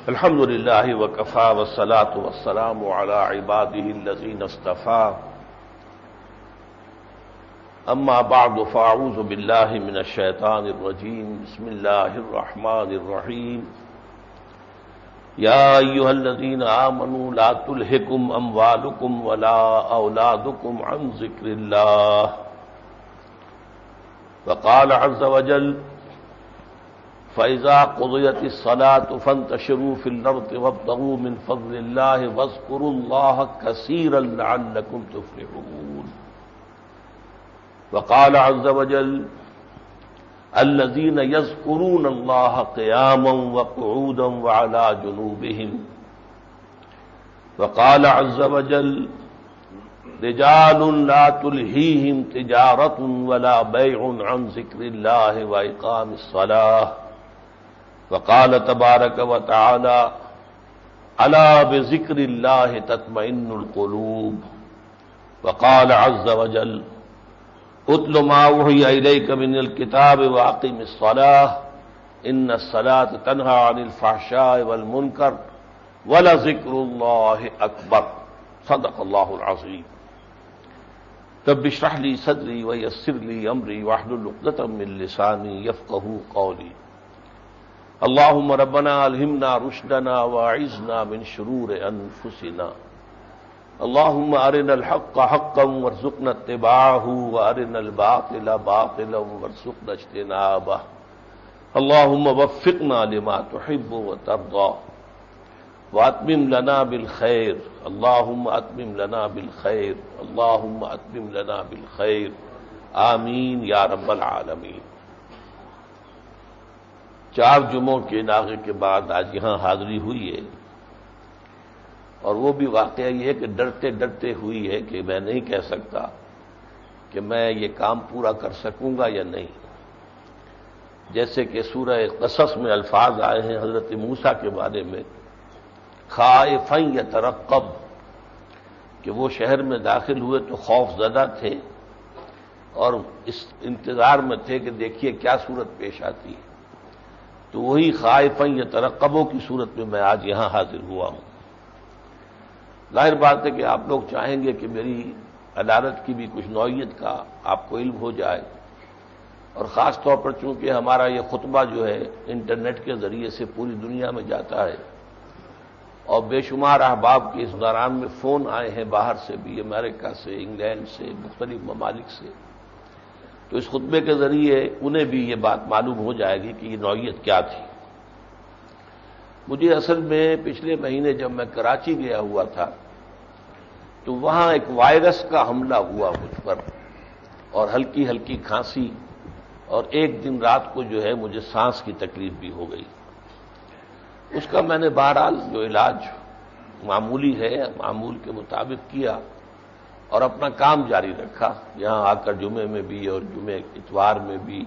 الحمد للہ وکفی والصلاة والسلام علی عباده الذین اصطفی اما بعد فاعوذ باللہ من الشیطان الرجیم بسم اللہ الرحمن الرحیم یا ایھا الذین آمنوا لا تلہکم اموالکم ولا اولادکم عن ذکر اللہ وقال عز وجل فَإِذَا قُضِيَتِ الصَّلَاةُ فَانتَشِرُوا فِي الْأَرْضِ وَابْتَغُوا مِنْ فَضْلِ اللَّهِ وَاذْكُرُوا اللَّهَ كَثِيرًا لَعَلَّكُمْ تُفْلِحُونَ وقال عز وجل الذين يذكرون الله قياما وقعودا وعلى جنوبهم وقال عز وجل رجال لا تلهيهم تجارة ولا بيع عن ذكر الله وإقام الصلاة وقال تبارك وتعالى ألا بذكر الله تطمئن القلوب وقال عز وجل اتل ما أوحي إليك من الكتاب وأقم الصلاة إن الصلاة تنهى عن الفحشاء والمنكر ولذكر الله أكبر صدق الله العظيم رب اشرح لي صدري ويسر لي أمري واحلل عقدة من لساني يفقهوا قولي اللهم ربنا ألهمنا رشدنا وأعذنا من شرور أنفسنا اللهم أرنا الحق حقا وارزقنا اتباعه وأرنا الباطل باطلا وارزقنا اجتنابه اللهم وفقنا لما تحب وترضى وأتمم لنا بالخير اللهم أتمم لنا بالخير اللهم أتمم لنا بالخير آمین یا رب العالمین۔ 4 جمعوں کے ناغے کے بعد آج یہاں حاضری ہوئی ہے، اور وہ بھی واقعہ یہ ہے کہ ڈرتے ڈرتے ہوئی ہے کہ میں نہیں کہہ سکتا کہ میں یہ کام پورا کر سکوں گا یا نہیں۔ جیسے کہ سورہ قصص میں الفاظ آئے ہیں حضرت موسیٰ کے بارے میں، خائفا یترقب، کہ وہ شہر میں داخل ہوئے تو خوف زدہ تھے اور اس انتظار میں تھے کہ دیکھیے کیا صورت پیش آتی ہے۔ تو وہی خائفا یترقبوں کی صورت میں میں آج یہاں حاضر ہوا ہوں۔ ظاہر بات ہے کہ آپ لوگ چاہیں گے کہ میری عدالت کی بھی کچھ نوعیت کا آپ کو علم ہو جائے، اور خاص طور پر چونکہ ہمارا یہ خطبہ جو ہے انٹرنیٹ کے ذریعے سے پوری دنیا میں جاتا ہے، اور بے شمار احباب کے اس دوران میں فون آئے ہیں باہر سے بھی، امریکہ سے، انگلینڈ سے، مختلف ممالک سے، تو اس خطبے کے ذریعے انہیں بھی یہ بات معلوم ہو جائے گی کہ یہ نوعیت کیا تھی۔ مجھے اصل میں پچھلے مہینے جب میں کراچی گیا ہوا تھا تو وہاں ایک وائرس کا حملہ ہوا مجھ پر، اور ہلکی ہلکی کھانسی، اور ایک دن رات کو جو ہے مجھے سانس کی تکلیف بھی ہو گئی۔ اس کا میں نے بہرحال جو علاج معمولی ہے معمول کے مطابق کیا اور اپنا کام جاری رکھا، یہاں آ کر جمعے میں بھی اور جمعے اتوار میں بھی،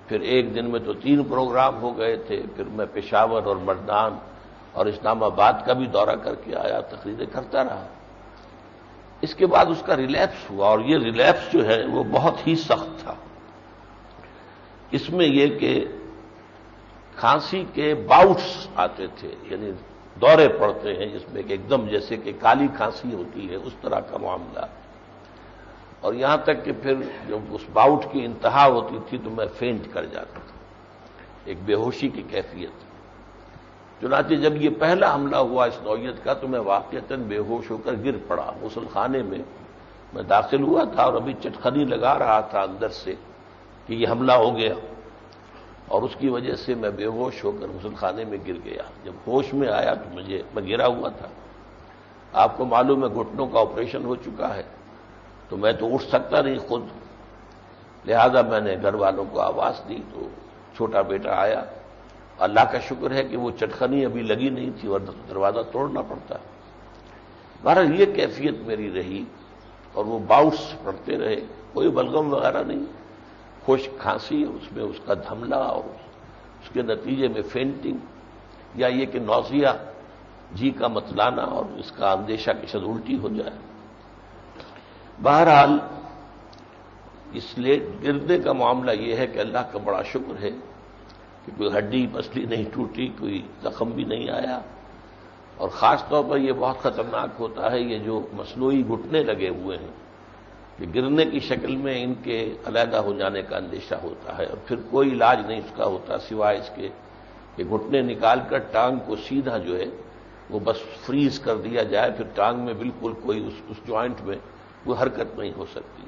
پھر ایک دن میں تو 3 پروگرام ہو گئے تھے، پھر میں پشاور اور مردان اور اسلام آباد کا بھی دورہ کر کے آیا، تقریریں کرتا رہا۔ اس کے بعد اس کا ریلیپس ہوا، اور یہ ریلیپس جو ہے وہ بہت ہی سخت تھا۔ اس میں یہ کہ کھانسی کے باؤٹس آتے تھے، یعنی دورے پڑتے ہیں جس میں کہ ایک دم جیسے کہ کالی کھانسی ہوتی ہے اس طرح کا معاملہ، اور یہاں تک کہ پھر جب اس باؤٹ کی انتہا ہوتی تھی تو میں فینٹ کر جاتا تھا، ایک بے ہوشی کی کیفیت۔ چنانچہ جب یہ پہلا حملہ ہوا اس نوعیت کا تو میں واقعتاً بے ہوش ہو کر گر پڑا۔ غسل خانے میں داخل ہوا تھا اور ابھی چٹخنی لگا رہا تھا اندر سے کہ یہ حملہ ہو گیا، اور اس کی وجہ سے میں بے ہوش ہو کر غسل خانے میں گر گیا۔ جب ہوش میں آیا تو میں گرا ہوا تھا، آپ کو معلوم ہے گھٹنوں کا آپریشن ہو چکا ہے، تو میں تو اٹھ سکتا نہیں خود، لہذا میں نے گھر والوں کو آواز دی تو چھوٹا بیٹا آیا۔ اللہ کا شکر ہے کہ وہ چٹخنی ابھی لگی نہیں تھی ورنہ دروازہ توڑنا پڑتا۔ بہرحال یہ کیفیت میری رہی، اور وہ باؤٹس پڑتے رہے، کوئی بلغم وغیرہ نہیں، خشک کھانسی، اس میں اس کا دھملا اور اس کے نتیجے میں فینٹنگ، یا یہ کہ نوزیا، جی کا متلانا، اور اس کا اندیشہ کہ شاید الٹی ہو جائے۔ بہرحال اس لیے گرنے کا معاملہ یہ ہے کہ اللہ کا بڑا شکر ہے کہ کوئی ہڈی پسلی نہیں ٹوٹی، کوئی زخم بھی نہیں آیا، اور خاص طور پر یہ بہت خطرناک ہوتا ہے یہ جو مصنوعی گھٹنے لگے ہوئے ہیں، کہ گرنے کی شکل میں ان کے علیحدہ ہو جانے کا اندیشہ ہوتا ہے، اور پھر کوئی علاج نہیں اس کا ہوتا سوائے اس کے کہ گھٹنے نکال کر ٹانگ کو سیدھا جو ہے وہ بس فریز کر دیا جائے، پھر ٹانگ میں بالکل کوئی اس جوائنٹ میں کوئی حرکت نہیں ہو سکتی۔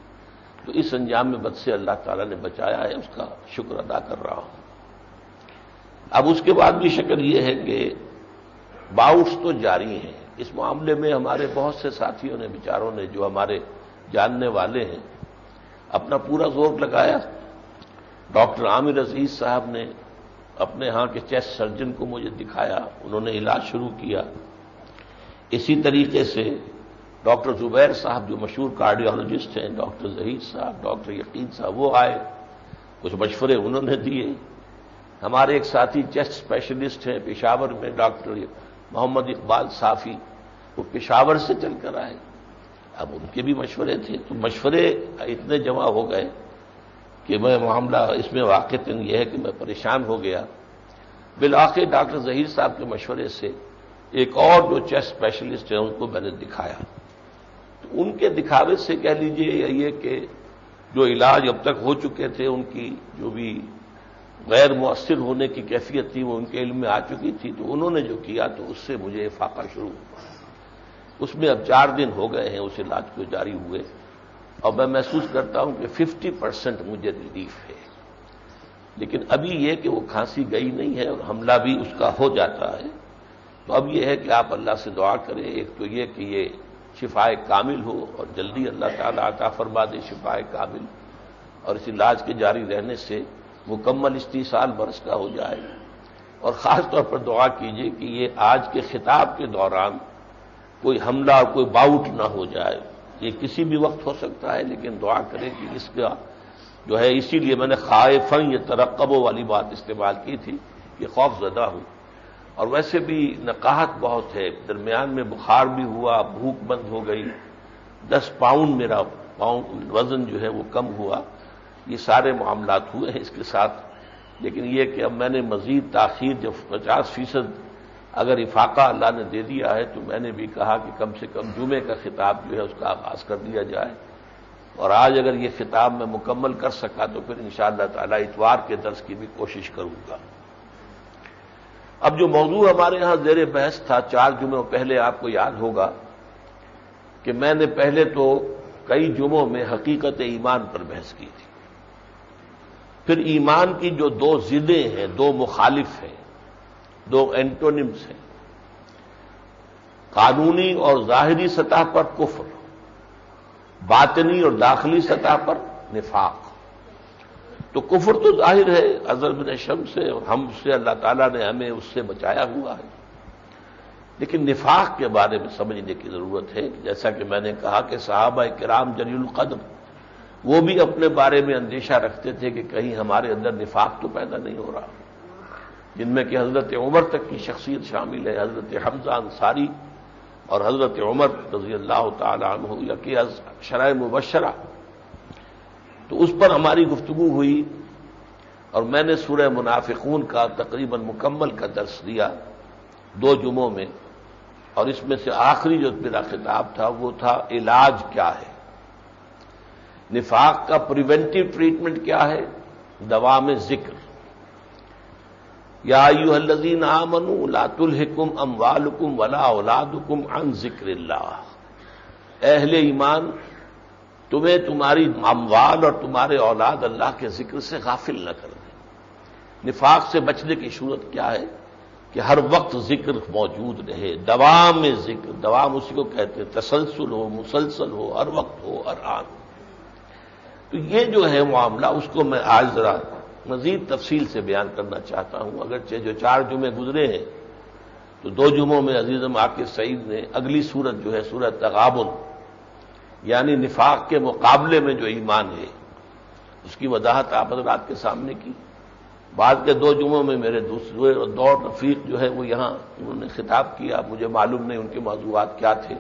تو اس انجام میں بد سے اللہ تعالیٰ نے بچایا ہے، اس کا شکر ادا کر رہا ہوں۔ اب اس کے بعد بھی شکر یہ ہے کہ باؤٹس تو جاری ہیں، اس معاملے میں ہمارے بہت سے ساتھیوں نے بیچاروں نے جو ہمارے جاننے والے ہیں اپنا پورا زور لگایا۔ ڈاکٹر عامر عزیز صاحب نے اپنے ہاں کے چیسٹ سرجن کو مجھے دکھایا، انہوں نے علاج شروع کیا۔ اسی طریقے سے ڈاکٹر زبیر صاحب جو مشہور کارڈیالوجسٹ ہیں، ڈاکٹر ظہیر صاحب، ڈاکٹر یقین صاحب، وہ آئے، کچھ مشورے انہوں نے دیے۔ ہمارے ایک ساتھی چیسٹ اسپیشلسٹ ہیں پشاور میں، ڈاکٹر محمد اقبال صافی، وہ پشاور سے چل کر آئے، اب ان کے بھی مشورے تھے، تو مشورے اتنے جمع ہو گئے کہ میں معاملہ اس میں واقعتاً یہ ہے کہ میں پریشان ہو گیا۔ بالآخر ڈاکٹر ظہیر صاحب کے مشورے سے ایک اور جو چیسٹ اسپیشلسٹ ہیں ان کو میں نے دکھایا، تو ان کے دکھاوے سے کہہ لیجئے یہ کہ جو علاج اب تک ہو چکے تھے ان کی جو بھی غیر مؤثر ہونے کی کیفیت تھی وہ ان کے علم میں آ چکی تھی، تو انہوں نے جو کیا تو اس سے مجھے افاقہ شروع ہوا۔ اس میں اب 4 دن ہو گئے ہیں اس علاج کو جاری ہوئے، اور میں محسوس کرتا ہوں کہ 50% مجھے ریلیف ہے۔ لیکن ابھی یہ کہ وہ کھانسی گئی نہیں ہے اور حملہ بھی اس کا ہو جاتا ہے، تو اب یہ ہے کہ آپ اللہ سے دعا کریں، ایک تو یہ کہ یہ شفائے کامل ہو اور جلدی اللہ تعالیٰ عطا فرما دے شفائے کامل، اور اس علاج کے جاری رہنے سے مکمل استیصال برس کا ہو جائے۔ اور خاص طور پر دعا کیجیے کہ یہ آج کے خطاب کے دوران کوئی حملہ اور کوئی باؤٹ نہ ہو جائے، یہ کسی بھی وقت ہو سکتا ہے، لیکن دعا کریں کہ اس کا جو ہے، اسی لیے میں نے خائفاً یترقبوا والی بات استعمال کی تھی، یہ خوف زدہ ہوں۔ اور ویسے بھی نقاہت بہت ہے، درمیان میں بخار بھی ہوا، بھوک بند ہو گئی، 10 پاؤنڈ میرا وزن جو ہے وہ کم ہوا، یہ سارے معاملات ہوئے ہیں اس کے ساتھ۔ لیکن یہ کہ اب میں نے مزید تاخیر جب 50% اگر افاقہ اللہ نے دے دیا ہے، تو میں نے بھی کہا کہ کم سے کم جمعے کا خطاب جو ہے اس کا آغاز کر دیا جائے، اور آج اگر یہ خطاب میں مکمل کر سکا تو پھر انشاءاللہ تعالی اتوار کے درس کی بھی کوشش کروں گا۔ اب جو موضوع ہمارے ہاں زیر بحث تھا 4 جمعوں پہلے، آپ کو یاد ہوگا کہ میں نے پہلے تو کئی جمعوں میں حقیقت ایمان پر بحث کی تھی، پھر ایمان کی جو 2 ضدیں ہیں، 2 مخالف ہیں، 2 اینٹونیمز ہیں، قانونی اور ظاہری سطح پر کفر، باطنی اور داخلی سطح پر نفاق۔ تو کفر تو ظاہر ہے ازل بن شمس سے، اور ہم سے اللہ تعالیٰ نے ہمیں اس سے بچایا ہوا ہے، لیکن نفاق کے بارے میں سمجھنے کی ضرورت ہے۔ جیسا کہ میں نے کہا کہ صحابہ کرام جلیل القدر وہ بھی اپنے بارے میں اندیشہ رکھتے تھے کہ کہیں ہمارے اندر نفاق تو پیدا نہیں ہو رہا، جن میں کہ حضرت عمر تک کی شخصیت شامل ہے، حضرت حمزہ انصاری اور حضرت عمر رضی اللہ تعالی عنہ، یا کہ شرائع مبشرہ۔ تو اس پر ہماری گفتگو ہوئی، اور میں نے سورہ منافقون کا تقریباً مکمل کا درس دیا 2 جمعوں میں، اور اس میں سے آخری جو میرا خطاب تھا وہ تھا علاج کیا ہے، نفاق کا پریونٹیو ٹریٹمنٹ کیا ہے، دوام ذکر۔ یا ایھا الذین آمنوا لا تلھکم اموالکم ولا اولادکم عن ذکر اللہ، اے اہل ایمان تمہیں تمہاری اموال اور تمہارے اولاد اللہ کے ذکر سے غافل نہ کر دیں۔ نفاق سے بچنے کی صورت کیا ہے کہ ہر وقت ذکر موجود رہے، دوام ذکر، دوام اسی کو کہتے ہیں، تسلسل ہو، مسلسل ہو، ہر وقت ہو، ہر آن ہو۔ تو یہ جو ہے معاملہ اس کو میں آج ذرا مزید تفصیل سے بیان کرنا چاہتا ہوں۔ اگرچہ جو 4 جمعے گزرے ہیں تو 2 جمعوں میں عزیزم عاقب سعید نے اگلی سورت جو ہے سورت تغابن، یعنی نفاق کے مقابلے میں جو ایمان ہے اس کی وضاحت آپ حضرات کے سامنے کی۔ بعد کے 2 جمعوں میں میرے دوسرے دور رفیق جو ہے وہ یہاں انہوں نے خطاب کیا، مجھے معلوم نہیں ان کے موضوعات کیا تھے،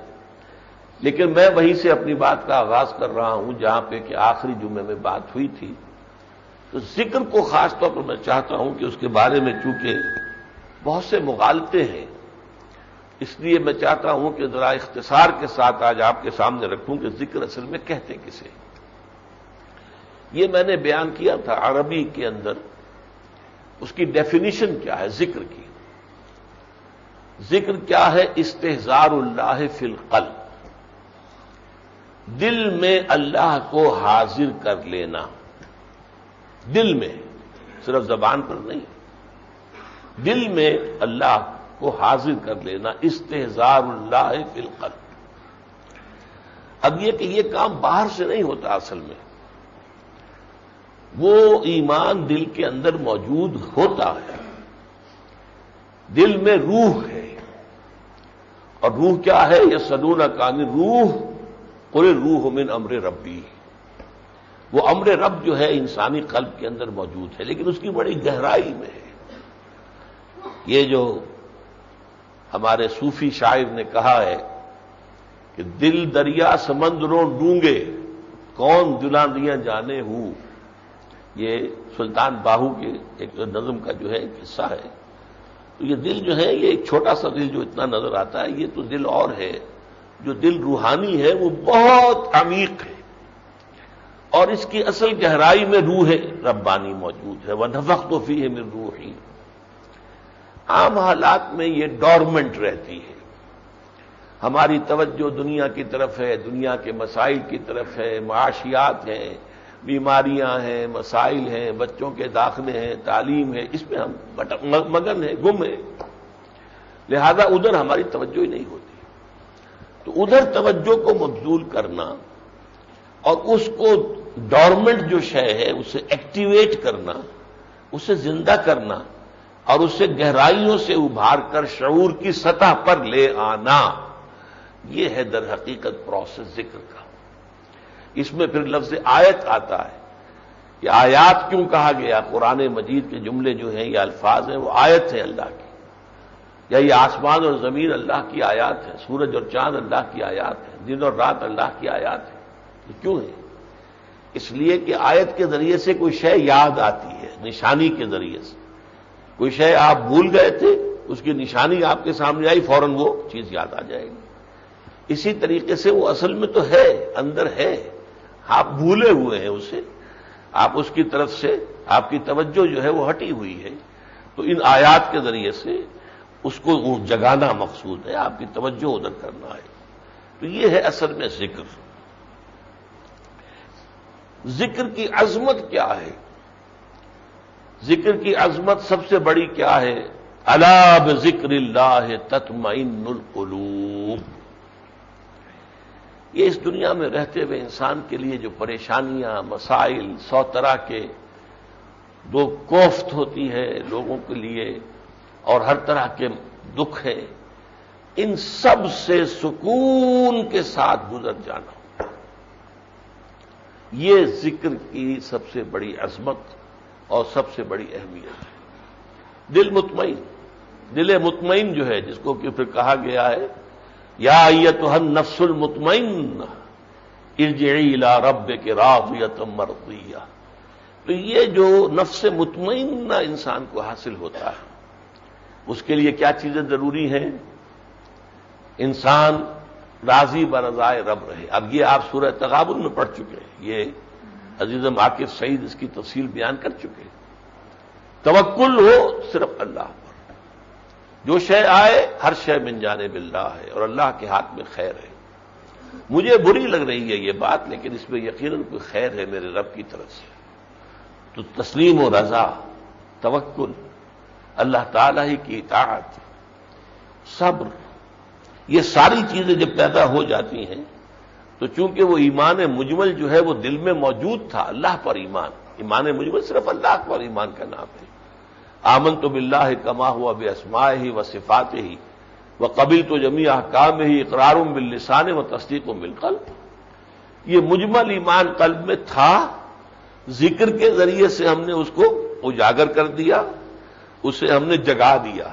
لیکن میں وہیں سے اپنی بات کا آغاز کر رہا ہوں جہاں پہ کہ آخری جمعے میں بات ہوئی تھی۔ تو تو ذکر کو خاص طور پر میں چاہتا ہوں کہ اس کے بارے میں چونکہ بہت سے مغالطے ہیں، اس لیے میں چاہتا ہوں کہ ذرا اختصار کے ساتھ آج آپ کے سامنے رکھوں کہ ذکر اصل میں کہتے کسے۔ یہ میں نے بیان کیا تھا عربی کے اندر اس کی ڈیفینیشن کیا ہے ذکر کی۔ ذکر کیا ہے؟ استحضار اللہ فی القلب، دل میں اللہ کو حاضر کر لینا، دل میں، صرف زبان پر نہیں، دل میں اللہ کو حاضر کر لینا، استحضار اللہ فی القلب۔ اب یہ کہ یہ کام باہر سے نہیں ہوتا، اصل میں وہ ایمان دل کے اندر موجود ہوتا ہے، دل میں روح ہے، اور روح کیا ہے؟ یسألونک عن الروح قل الروح من امر ربی، وہ امر رب جو ہے انسانی قلب کے اندر موجود ہے، لیکن اس کی بڑی گہرائی میں ہے۔ یہ جو ہمارے صوفی شاعر نے کہا ہے کہ دل دریا سمندروں ڈونگے، کون دلاندیاں جانے ہوں، یہ سلطان باہو کے ایک نظم کا جو ہے ایک حصہ ہے۔ تو یہ دل جو ہے، یہ ایک چھوٹا سا دل جو اتنا نظر آتا ہے، یہ تو دل اور ہے، جو دل روحانی ہے وہ بہت عمیق ہے، اور اس کی اصل گہرائی میں روح ربانی موجود ہے۔ وَنَفَخْتُ فِيهِ مِن رُوحِي، عام حالات میں یہ ڈورمنٹ رہتی ہے، ہماری توجہ دنیا کی طرف ہے، دنیا کے مسائل کی طرف ہے، معاشیات ہیں، بیماریاں ہیں، مسائل ہیں، بچوں کے داخلے ہیں، تعلیم ہے، اس میں ہم مگن ہیں، گم ہیں، لہذا ادھر ہماری توجہ ہی نہیں ہوتی۔ تو ادھر توجہ کو مبذول کرنا اور اس کو ڈورمنٹ جو شے ہے اسے ایکٹیویٹ کرنا، اسے زندہ کرنا، اور اسے گہرائیوں سے ابھار کر شعور کی سطح پر لے آنا، یہ ہے در حقیقت پروسیس ذکر کا۔ اس میں پھر لفظ آیت آتا ہے کہ آیات کیوں کہا گیا؟ قرآن مجید کے جملے جو ہیں، یہ الفاظ ہیں، وہ آیت ہیں اللہ کی، یا یہ آسمان اور زمین اللہ کی آیات ہیں، سورج اور چاند اللہ کی آیات ہیں، دن اور رات اللہ کی آیات ہیں۔ یہ کیوں ہے؟ اس لیے کہ آیت کے ذریعے سے کوئی شے یاد آتی ہے، نشانی کے ذریعے سے کوئی شے آپ بھول گئے تھے، اس کی نشانی آپ کے سامنے آئی، فوراً وہ چیز یاد آ جائے گی۔ اسی طریقے سے وہ اصل میں تو ہے، اندر ہے، آپ بھولے ہوئے ہیں اسے، آپ اس کی طرف سے آپ کی توجہ جو ہے وہ ہٹی ہوئی ہے، تو ان آیات کے ذریعے سے اس کو جگانا مقصود ہے، آپ کی توجہ ادھر کرنا ہے۔ تو یہ ہے اصل میں ذکر۔ ذکر کی عظمت کیا ہے؟ ذکر کی عظمت سب سے بڑی کیا ہے؟ الا بذکر اللہ تطمئن القلوب۔ یہ اس دنیا میں رہتے ہوئے انسان کے لیے جو پریشانیاں، مسائل، 100 طرح کے دو کوفت ہوتی ہے لوگوں کے لیے، اور ہر طرح کے دکھ ہیں، ان سب سے سکون کے ساتھ گزر جانا، یہ ذکر کی سب سے بڑی عظمت اور سب سے بڑی اہمیت ہے۔ دل مطمئن، دل مطمئن جو ہے، جس کو کہ پھر کہا گیا ہے یا ایتھا النفس المطمئنہ ارجعی الی ربک راضیۃ مرضیہ۔ تو یہ جو نفس مطمئنہ انسان کو حاصل ہوتا ہے، اس کے لیے کیا چیزیں ضروری ہیں؟ انسان راضی برضائے رب رہے۔ اب یہ آپ سورہ تغابن میں پڑھ چکے ہیں، یہ عزیزم عاکف سعید اس کی تفصیل بیان کر چکے ہیں۔ توکل ہو صرف اللہ پر، جو شے آئے ہر شے من جانب اللہ ہے، اور اللہ کے ہاتھ میں خیر ہے۔ مجھے بری لگ رہی ہے یہ بات، لیکن اس میں یقیناً کوئی خیر ہے میرے رب کی طرف سے۔ تو تسلیم و رضا، توکل، اللہ تعالی ہی کی اطاعت، صبر، یہ ساری چیزیں جب پیدا ہو جاتی ہیں تو چونکہ وہ ایمان مجمل جو ہے وہ دل میں موجود تھا، اللہ پر ایمان، ایمان مجمل صرف اللہ پر ایمان کا نام ہے۔ آمنت باللہ کما ہوا باسمائہ وصفاتہ وقبلت جمیع احکامہ اقرار باللسان وتصدیق بالقلب۔ یہ مجمل ایمان قلب میں تھا، ذکر کے ذریعے سے ہم نے اس کو اجاگر کر دیا، اسے ہم نے جگا دیا۔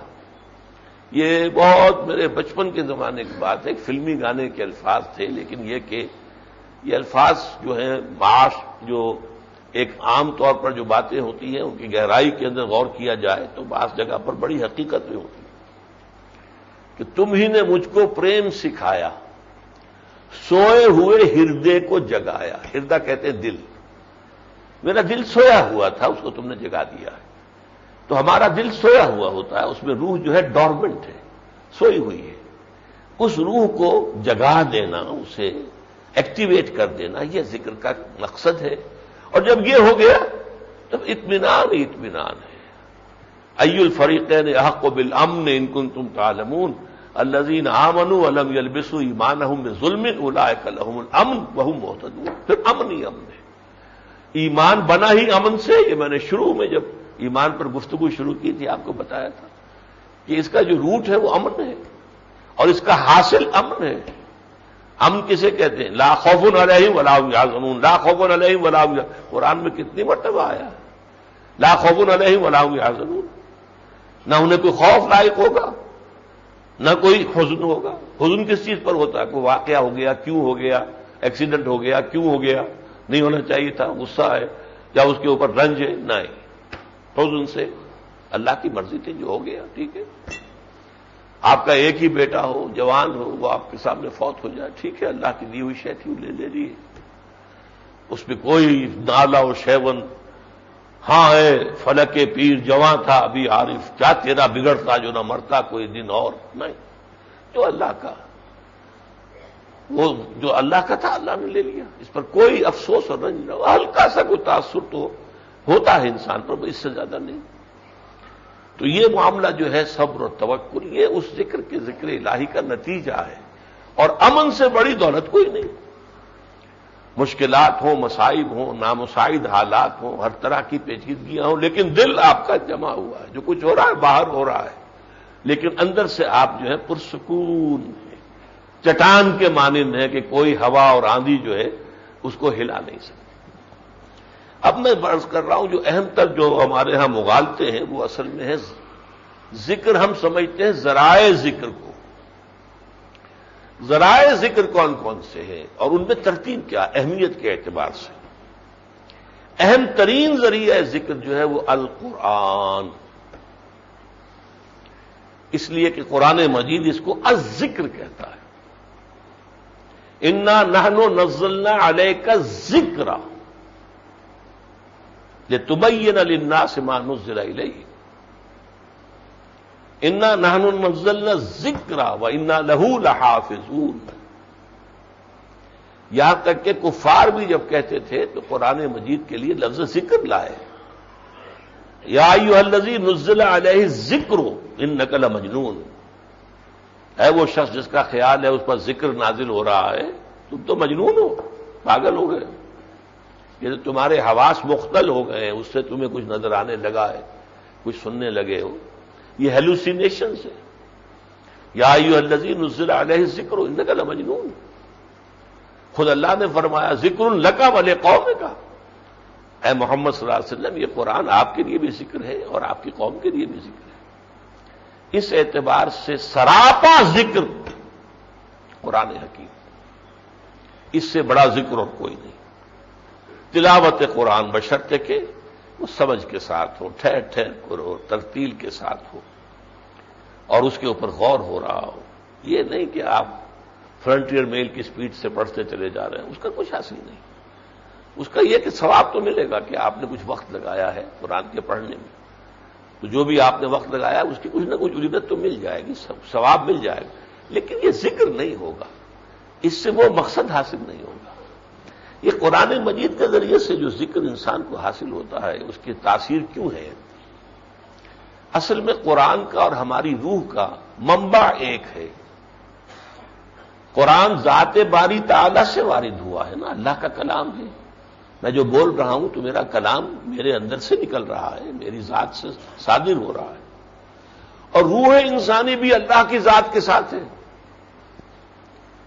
یہ بہت میرے بچپن کے زمانے کی بات ہے، ایک فلمی گانے کے الفاظ تھے، لیکن یہ کہ یہ الفاظ جو ہیں معاش جو ایک عام طور پر جو باتیں ہوتی ہیں ان کی گہرائی کے اندر غور کیا جائے تو بعض جگہ پر بڑی حقیقت بھی ہوتی ہے کہ تم ہی نے مجھ کو پریم سکھایا، سوئے ہوئے ہردے کو جگایا۔ ہردہ کہتے ہیں دل، میرا دل سویا ہوا تھا، اس کو تم نے جگا دیا ہے۔ تو ہمارا دل سویا ہوا ہوتا ہے، اس میں روح جو ہے ڈورمنٹ ہے، سوئی ہوئی ہے، اس روح کو جگا دینا، اسے ایکٹیویٹ کر دینا، یہ ذکر کا مقصد ہے۔ اور جب یہ ہو گیا تب اطمینان ہی اطمینان ہے۔ ای الفریقین احق بالامن ان کنتم تعلمون الذین آمنوا ولم یلبسوا ایمانہم بظلم اولئک لہم الامن وہم مہتدون۔ پھر امن ہی امن ہے، ایمان بنا ہی امن سے۔ یہ میں نے شروع میں جب ایمان پر گفتگو شروع کی تھی آپ کو بتایا تھا کہ اس کا جو روٹ ہے وہ امن ہے، اور اس کا حاصل امن ہے۔ امن کسے کہتے ہیں؟ لا خوف علیہم ولا هم یحزنون، لا خوف علیہم ولا هم یحزنون، قرآن میں کتنی مرتبہ آیا ہے لا خوف علیہم ولا هم یحزنون، نہ انہیں کوئی خوف لاحق ہوگا نہ کوئی حزن ہوگا۔ حزن کس چیز پر ہوتا ہے؟ کوئی واقعہ ہو گیا، کیوں ہو گیا، ایکسیڈنٹ ہو گیا، کیوں ہو گیا، نہیں ہونا چاہیے تھا، غصہ ہے یا اس کے اوپر رنج ہے، نہیں، حزن سے اللہ کی مرضی تھی، جو ہو گیا ٹھیک ہے۔ آپ کا ایک ہی بیٹا ہو، جوان ہو، وہ آپ کے سامنے فوت ہو جائے، ٹھیک ہے، اللہ کی دی ہوئی شے تھی، لے لی، اس پہ کوئی نالا و شیون، ہاں ہے فلک پیر جواں تھا ابھی عارف، کیا تیرا بگڑتا جو نہ مرتا کوئی دن اور، نہیں، جو اللہ کا، وہ جو اللہ کا تھا اللہ نے لے لیا، اس پر کوئی افسوس اور رنج نہ، ہلکا سا کوئی تاثر تو ہوتا ہے انسان پر، اس سے زیادہ نہیں۔ تو یہ معاملہ جو ہے صبر اور توکل، یہ اس ذکر کے ذکر الہی کا نتیجہ ہے، اور امن سے بڑی دولت کوئی نہیں۔ مشکلات ہوں، مصائب ہوں، نامساعد حالات ہوں، ہر طرح کی پیچیدگیاں ہوں، لیکن دل آپ کا جمع ہوا ہے، جو کچھ ہو رہا ہے باہر ہو رہا ہے، لیکن اندر سے آپ جو ہے پرسکون ہے، چٹان کے مانند ہے کہ کوئی ہوا اور آندھی جو ہے اس کو ہلا نہیں سکتی۔ اب میں فرض کر رہا ہوں جو اہم تر جو ہمارے ہاں مغالطے ہیں وہ اصل میں ہے ذکر، ہم سمجھتے ہیں ذرائع ذکر کو۔ ذرائع ذکر کون کون سے ہیں اور ان میں ترتیب کیا، اہمیت کے اعتبار سے؟ اہم ترین ذریعہ ذکر جو ہے وہ القرآن، اس لیے کہ قرآن مجید اس کو الذکر کہتا ہے۔ انا نحن نزلنا علیک الذکر لتبین للناس ما نزل الیہم انا نحن نزلنا الذکر وانا لہ لحافظون۔ یہاں تک کہ کفار بھی جب کہتے تھے تو قرآن مجید کے لیے لفظ ذکر لائے، یا ایھا الذی نزل علیہ الذکر انک لمجنون، اے وہ شخص جس کا خیال ہے اس پر ذکر نازل ہو رہا ہے، تم تو مجنون ہو، پاگل ہو گئے، یہ تو تمہارے حواس مختل ہو گئے ہیں، اس سے تمہیں کچھ نظر آنے لگا ہے، کچھ سننے لگے ہو، یہ ہیلوسینیشن سے۔ یا ایھا الذی نزل علیہ الذکر انک لمجنون، خود اللہ نے فرمایا ذکر لک ولقومک، اے محمد صلی اللہ علیہ وسلم یہ قرآن آپ کے لیے بھی ذکر ہے اور آپ کی قوم کے لیے بھی ذکر ہے۔ اس اعتبار سے سراپا ذکر قرآن حکیم، اس سے بڑا ذکر اور کوئی نہیں۔ تلاوت قرآن بشرطے کہ وہ سمجھ کے ساتھ ہو، ٹھہر ٹھہر کر ہو، ترتیل کے ساتھ ہو، اور اس کے اوپر غور ہو رہا ہو، یہ نہیں کہ آپ فرنٹیئر میل کی سپیڈ سے پڑھتے چلے جا رہے ہیں، اس کا کچھ حاصل نہیں۔ اس کا یہ کہ ثواب تو ملے گا کہ آپ نے کچھ وقت لگایا ہے قرآن کے پڑھنے میں، تو جو بھی آپ نے وقت لگایا اس کی کچھ نہ کچھ اجرت تو مل جائے گی، ثواب مل جائے گا، لیکن یہ ذکر نہیں ہوگا، اس سے وہ مقصد حاصل نہیں ہوگا۔ یہ قرآن مجید کے ذریعے سے جو ذکر انسان کو حاصل ہوتا ہے اس کی تاثیر کیوں ہے؟ اصل میں قرآن کا اور ہماری روح کا منبع ایک ہے۔ قرآن ذات باری تعالی سے وارد ہوا ہے نا، اللہ کا کلام ہے، میں جو بول رہا ہوں تو میرا کلام میرے اندر سے نکل رہا ہے، میری ذات سے صادر ہو رہا ہے، اور روح انسانی بھی اللہ کی ذات کے ساتھ ہے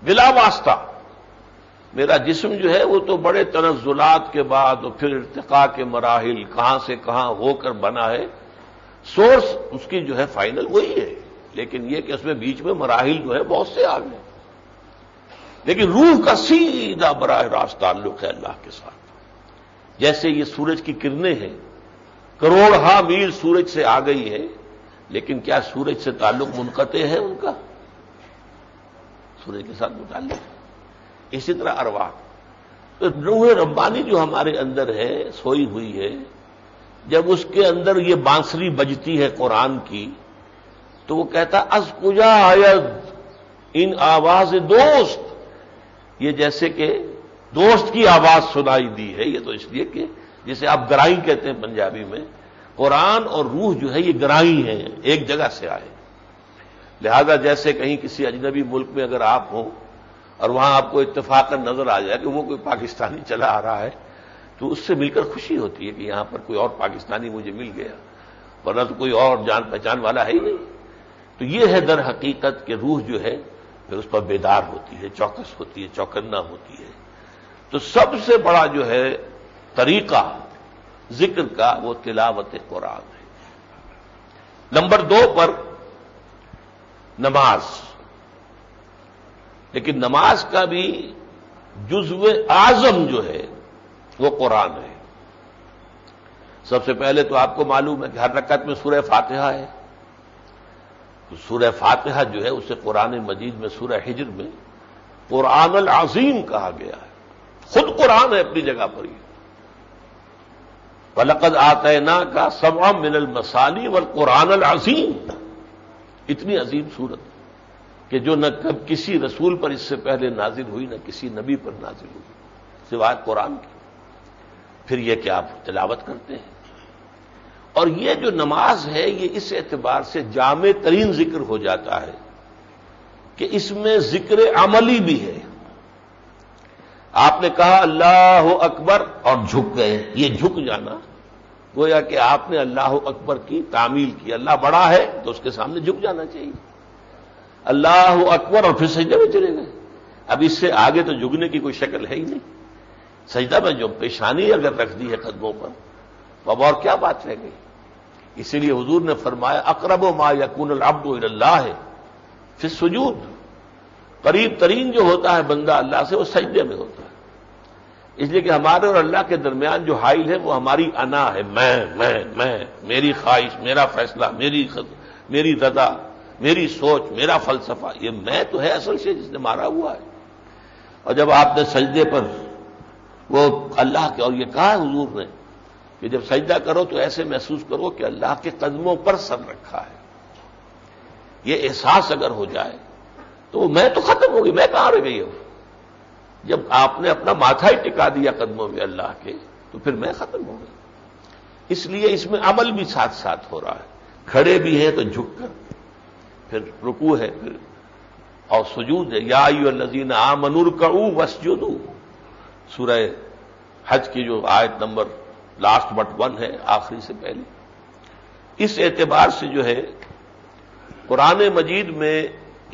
بلا واسطہ۔ میرا جسم جو ہے وہ تو بڑے تنزلات کے بعد اور پھر ارتقاء کے مراحل کہاں سے کہاں ہو کر بنا ہے، سورس اس کی جو ہے فائنل وہی ہے، لیکن یہ کہ اس میں بیچ میں مراحل جو ہے بہت سے آ گئے، لیکن روح کا سیدھا براہ راست تعلق ہے اللہ کے ساتھ۔ جیسے یہ سورج کی کرنیں ہیں، کروڑہا میل سورج سے آ گئی ہے، لیکن کیا سورج سے تعلق منقطع ہے ان کا؟ سورج کے ساتھ متعلق۔ اسی طرح ارواح، تو روح ربانی جو ہمارے اندر ہے، سوئی ہوئی ہے، جب اس کے اندر یہ بانسری بجتی ہے قرآن کی، تو وہ کہتا از کجا آید ان آواز دوست، یہ جیسے کہ دوست کی آواز سنائی دی ہے۔ یہ تو اس لیے کہ جسے آپ گرائی کہتے ہیں پنجابی میں، قرآن اور روح جو ہے یہ گرائی ہیں، ایک جگہ سے آئے۔ لہذا جیسے کہیں کسی اجنبی ملک میں اگر آپ ہوں اور وہاں آپ کو اتفاقاً نظر آ جائے کہ وہ کوئی پاکستانی چلا آ رہا ہے، تو اس سے مل کر خوشی ہوتی ہے کہ یہاں پر کوئی اور پاکستانی مجھے مل گیا، ورنہ تو کوئی اور جان پہچان والا ہے ہی نہیں۔ تو یہ ہے در حقیقت کہ روح جو ہے پھر اس پر بیدار ہوتی ہے، چوکس ہوتی ہے، چوکنا ہوتی ہے۔ تو سب سے بڑا جو ہے طریقہ ذکر کا وہ تلاوت قرآن ہے۔ نمبر 2 پر نماز، لیکن نماز کا بھی جزو اعظم جو ہے وہ قرآن ہے۔ سب سے پہلے تو آپ کو معلوم ہے کہ ہر رکعت میں سورہ فاتحہ ہے، تو سورہ فاتحہ جو ہے اسے قرآن مجید میں سورہ ہجر میں قرآن العظیم کہا گیا ہے، خود قرآن ہے اپنی جگہ پر ہی۔ وَلَقَدْ آتَيْنَاكَ سَبْعًا مِنَ الْمَثَانِي وَالْقُرْآنَ الْعَظِيمَ، اتنی عظیم سورت کہ جو نہ کب کسی رسول پر اس سے پہلے نازل ہوئی، نہ کسی نبی پر نازل ہوئی سوائے قرآن کی۔ پھر یہ کہ آپ تلاوت کرتے ہیں، اور یہ جو نماز ہے یہ اس اعتبار سے جامع ترین ذکر ہو جاتا ہے کہ اس میں ذکر عملی بھی ہے۔ آپ نے کہا اللہ اکبر اور جھک گئے، یہ جھک جانا گویا کہ آپ نے اللہ اکبر کی تعمیل کی، اللہ بڑا ہے تو اس کے سامنے جھک جانا چاہیے۔ اللہ اکبر اور پھر سجدے میں چلے گئے، اب اس سے آگے تو جھکنے کی کوئی شکل ہے ہی نہیں۔ سجدہ میں جو پیشانی اگر رکھ دی ہے قدموں پر، اب اور کیا بات رہ گئی؟ اسی لیے حضور نے فرمایا اقرب ما یکون العبد الی اللہ فی السجود، قریب ترین جو ہوتا ہے بندہ اللہ سے وہ سجدے میں ہوتا ہے۔ اس لیے کہ ہمارے اور اللہ کے درمیان جو حائل ہے وہ ہماری انا ہے، میں، میری خواہش، میرا فیصلہ، میری رضا، میری سوچ، میرا فلسفہ، یہ میں تو ہے اصل سے جس نے مارا ہوا ہے۔ اور جب آپ نے سجدے پر وہ اللہ کے، اور یہ کہا ہے حضور نے کہ جب سجدہ کرو تو ایسے محسوس کرو کہ اللہ کے قدموں پر سر رکھا ہے، یہ احساس اگر ہو جائے تو میں تو ختم ہوگی، میں کہاں رہ گئی ہوں؟ جب آپ نے اپنا ماتھا ہی ٹکا دیا قدموں میں اللہ کے تو پھر میں ختم ہو گئی۔ اس لیے اس میں عمل بھی ساتھ ساتھ ہو رہا ہے، کھڑے بھی ہیں تو جھک کر، پھر رکوع ہے، پھر اور سجود ہے۔ یا ایھا الذین آمنوا ارکعوا واسجدوا، سورہ حج کی جو آیت نمبر لاسٹ بٹ 1 ہے، آخری سے پہلے۔ اس اعتبار سے جو ہے قرآن مجید میں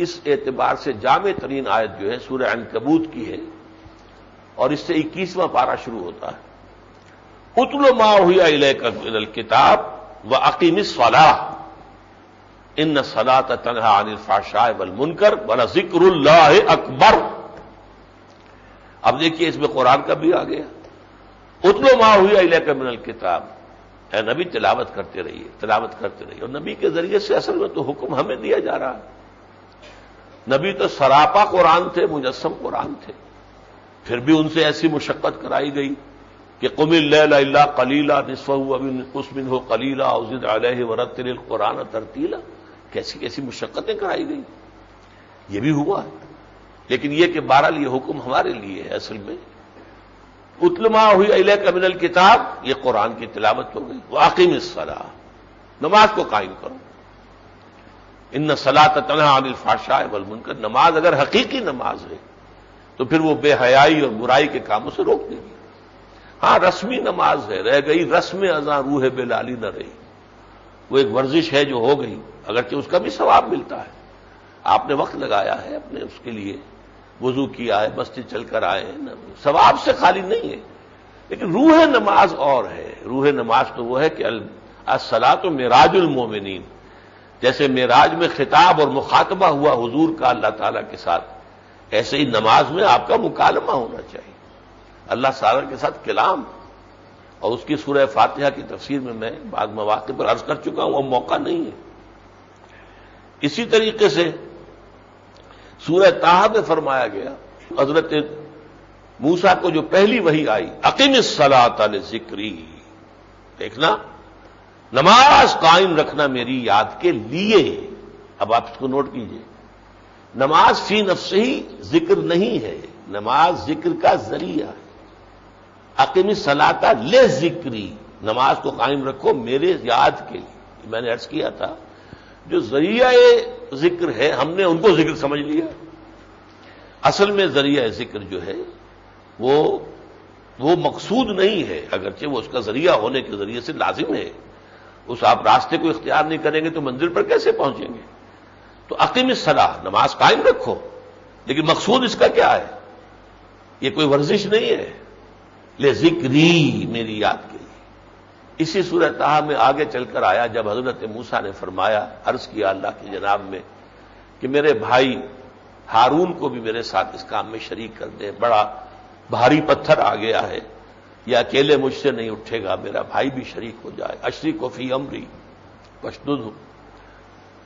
اس اعتبار سے جامع ترین آیت جو ہے سورہ عنکبوت کی ہے، اور اس سے 21واں پارہ شروع ہوتا ہے۔ اتل ما اوحی الیک من الکتاب واقیم الصلاۃ ان الصلاۃ تنہی عن الفحشاء والمنکر ولذکر اللہ اکبر۔ اب دیکھیے اس میں قرآن کا بھی آ گیا، اتل ما اوحی الیک من الکتاب، اے نبی تلاوت کرتے رہیے، تلاوت کرتے رہیے۔ اور نبی کے ذریعے سے اصل میں تو حکم ہمیں دیا جا رہا ہے۔ نبی تو سراپا قرآن تھے، مجسم قرآن تھے، پھر بھی ان سے ایسی مشقت کرائی گئی کہ قم اللیل الا قلیلا نصفہ او انقص منہ قلیلا او زد علیہ ورتل القرآن ترتیلا، کیسی کیسی مشقتیں کرائی گئی۔ یہ بھی ہوا ہے، لیکن یہ کہ بہرحال یہ حکم ہمارے لیے ہے اصل میں۔ اتل ما اوحی الیک من الکتاب، یہ قرآن کی تلاوت ہو گئی۔ واقیم الصلاۃ، نماز کو قائم کرو۔ ان الصلاۃ تنہی عن الفحشاء والمنکر، نماز اگر حقیقی نماز ہے تو پھر وہ بے حیائی اور برائی کے کاموں سے روک دے گی۔ ہاں رسمی نماز ہے، رہ گئی رسم اذاں روح بلالی نہ رہی، وہ ایک ورزش ہے جو ہو گئی، اگرچہ اس کا بھی ثواب ملتا ہے، آپ نے وقت لگایا ہے اپنے اس کے لیے، وضو کیا ہے، مسجد چل کر آئے ہیں، ثواب سے خالی نہیں ہے، لیکن روح نماز اور ہے۔ روح نماز تو وہ ہے کہ الصلاۃ معراج المومنین، جیسے معراج میں خطاب اور مخاطبہ ہوا حضور کا اللہ تعالیٰ کے ساتھ، ایسے ہی نماز میں آپ کا مکالمہ ہونا چاہیے، اللہ تعالیٰ کے ساتھ کلام۔ اور اس کی سورہ فاتحہ کی تفسیر میں بعض مواقع پر عرض کر چکا ہوں، اب موقع نہیں ہے۔ اسی طریقے سے سورہ طٰہٰ میں فرمایا گیا، حضرت موسیٰ کو جو پہلی وحی آئی، اقم الصلاۃ لذکری، دیکھنا نماز قائم رکھنا میری یاد کے لیے۔ اب آپ اس کو نوٹ کیجئے، نماز فی نفسہ ہی ذکر نہیں ہے، نماز ذکر کا ذریعہ ہے۔ اقم الصلاۃ لذکری، نماز کو قائم رکھو میرے یاد کے لیے۔ میں نے عرض کیا تھا جو ذریعہ ذکر ہے ہم نے ان کو ذکر سمجھ لیا، اصل میں ذریعہ ذکر جو ہے وہ مقصود نہیں ہے، اگرچہ وہ اس کا ذریعہ ہونے کے ذریعے سے لازم ہے۔ اس آپ راستے کو اختیار نہیں کریں گے تو منزل پر کیسے پہنچیں گے؟ تو اقیم الصلاۃ، نماز قائم رکھو، لیکن مقصود اس کا کیا ہے؟ یہ کوئی ورزش نہیں ہے، لذکری، میری یاد کے لیے۔ اسی سورہ طٰہٰ میں آگے چل کر آیا جب حضرت موسیٰ نے فرمایا، عرض کیا اللہ کی جناب میں کہ میرے بھائی ہارون کو بھی میرے ساتھ اس کام میں شریک کر دے، بڑا بھاری پتھر آ گیا ہے، یہ اکیلے مجھ سے نہیں اٹھے گا، میرا بھائی بھی شریک ہو جائے، اشرک فی امری واشددہ،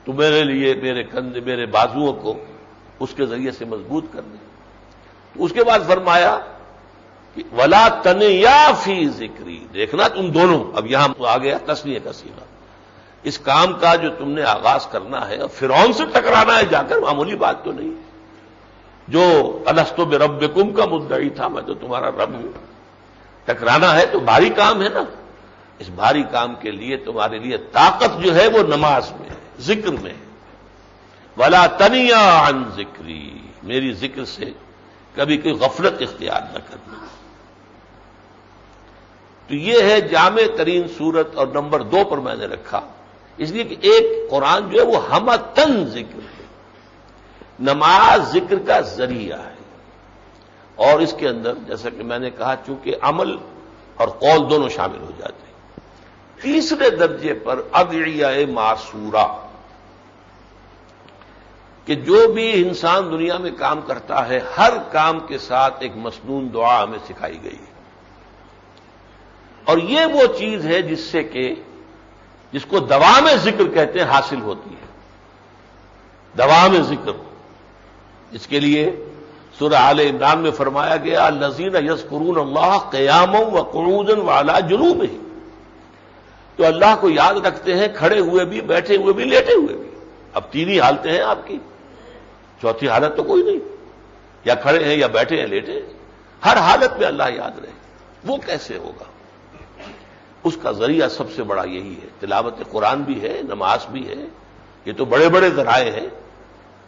تو میرے لیے میرے کندھے میرے بازوؤں کو اس کے ذریعے سے مضبوط کر دے۔ تو اس کے بعد فرمایا کہ ولا تنیا فی ذکری، دیکھنا تم دونوں، اب یہاں آ گیا تثنیہ کا صیغہ، اس کام کا جو تم نے آغاز کرنا ہے اور فرعون سے ٹکرانا ہے جا کر، معمولی بات تو نہیں، جو الستو بربکم کا مدعی تھا میں تو تمہارا رب ہوں، ٹکرانا ہے تو بھاری کام ہے نا، اس بھاری کام کے لیے تمہارے لیے طاقت جو ہے وہ نماز میں ہے، ذکر میں ہے۔ ولا تنیا عن ذکری، میری ذکر سے کبھی کوئی غفلت اختیار نہ کرنا۔ تو یہ ہے جامع ترین صورت، اور نمبر 2 پر میں نے رکھا اس لیے کہ ایک قرآن جو ہے وہ ہمتن ذکر ہے، نماز ذکر کا ذریعہ ہے، اور اس کے اندر جیسا کہ میں نے کہا چونکہ عمل اور قول دونوں شامل ہو جاتے ہیں۔ تیسرے درجے پر ادعیہ معصورہ، کہ جو بھی انسان دنیا میں کام کرتا ہے ہر کام کے ساتھ ایک مسنون دعا ہمیں سکھائی گئی ہے، اور یہ وہ چیز ہے جس کو دوام ذکر کہتے ہیں، حاصل ہوتی ہے دوام ذکر۔ اس کے لیے سورہ آل عمران میں فرمایا گیا الذین یذکرون اللہ قیاما وقعودا وعلی جنوبہم، تو اللہ کو یاد رکھتے ہیں کھڑے ہوئے بھی، بیٹھے ہوئے بھی، لیٹے ہوئے بھی۔ اب 3 ہی حالتیں ہیں آپ کی، چوتھی حالت تو کوئی نہیں، یا کھڑے ہیں یا بیٹھے ہیں لیٹے ہیں، ہر حالت میں اللہ یاد رہے۔ وہ کیسے ہوگا؟ اس کا ذریعہ سب سے بڑا یہی ہے، تلاوت قرآن بھی ہے، نماز بھی ہے، یہ تو بڑے بڑے ذرائع ہیں،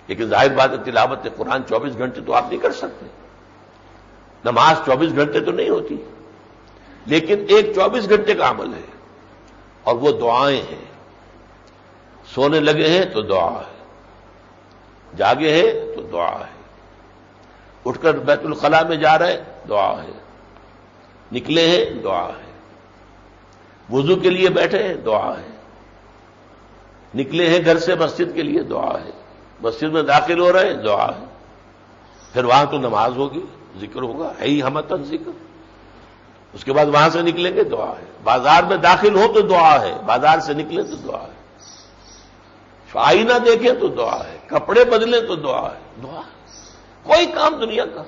لیکن ظاہر بات ہے تلاوت قرآن 24 گھنٹے تو آپ نہیں کر سکتے، نماز 24 گھنٹے تو نہیں ہوتی، لیکن ایک 24 گھنٹے کا عمل ہے، اور وہ دعائیں ہیں۔ سونے لگے ہیں تو دعا ہے، جاگے ہیں تو دعا ہے، اٹھ کر بیت الخلاء میں جا رہے دعا ہے، نکلے ہیں دعا ہے، وضو کے لیے بیٹھے ہیں دعا ہے، نکلے ہیں گھر سے مسجد کے لیے دعا ہے، مسجد میں داخل ہو رہے ہیں دعا ہے، پھر وہاں تو نماز ہوگی، ذکر ہوگا، ہے ہی ہمتن ذکر، اس کے بعد وہاں سے نکلیں گے دعا ہے، بازار میں داخل ہو تو دعا ہے، بازار سے نکلیں تو دعا ہے، آئینہ دیکھیں تو دعا ہے، کپڑے بدلیں تو دعا ہے، دعا کوئی کام دنیا کا،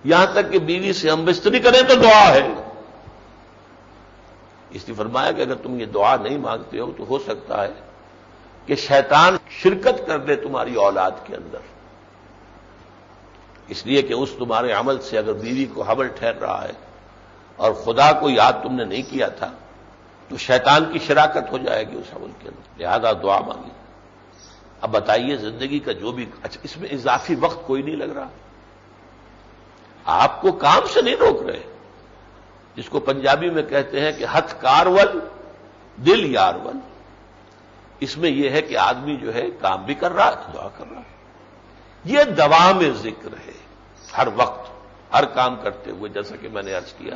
یہاں تک کہ بیوی سے ہم بستری کریں تو دعا ہے۔ اس لیے فرمایا کہ اگر تم یہ دعا نہیں مانگتے ہو تو ہو سکتا ہے کہ شیطان شرکت کر دے تمہاری اولاد کے اندر، اس لیے کہ اس تمہارے عمل سے اگر بیوی کو حبل ٹھہر رہا ہے اور خدا کو یاد تم نے نہیں کیا تھا تو شیطان کی شراکت ہو جائے گی اس عمل کے اندر، لہذا دعا مانگی۔ اب بتائیے زندگی کا جو بھی، اچھا اس میں اضافی وقت کوئی نہیں لگ رہا، آپ کو کام سے نہیں روک رہے، جس کو پنجابی میں کہتے ہیں کہ ہتھ کارول دل یارول، اس میں یہ ہے کہ آدمی جو ہے کام بھی کر رہا ہے، دعا کر رہا ہے، یہ دوام ذکر ہے، ہر وقت ہر کام کرتے ہوئے، جیسا کہ میں نے عرض کیا،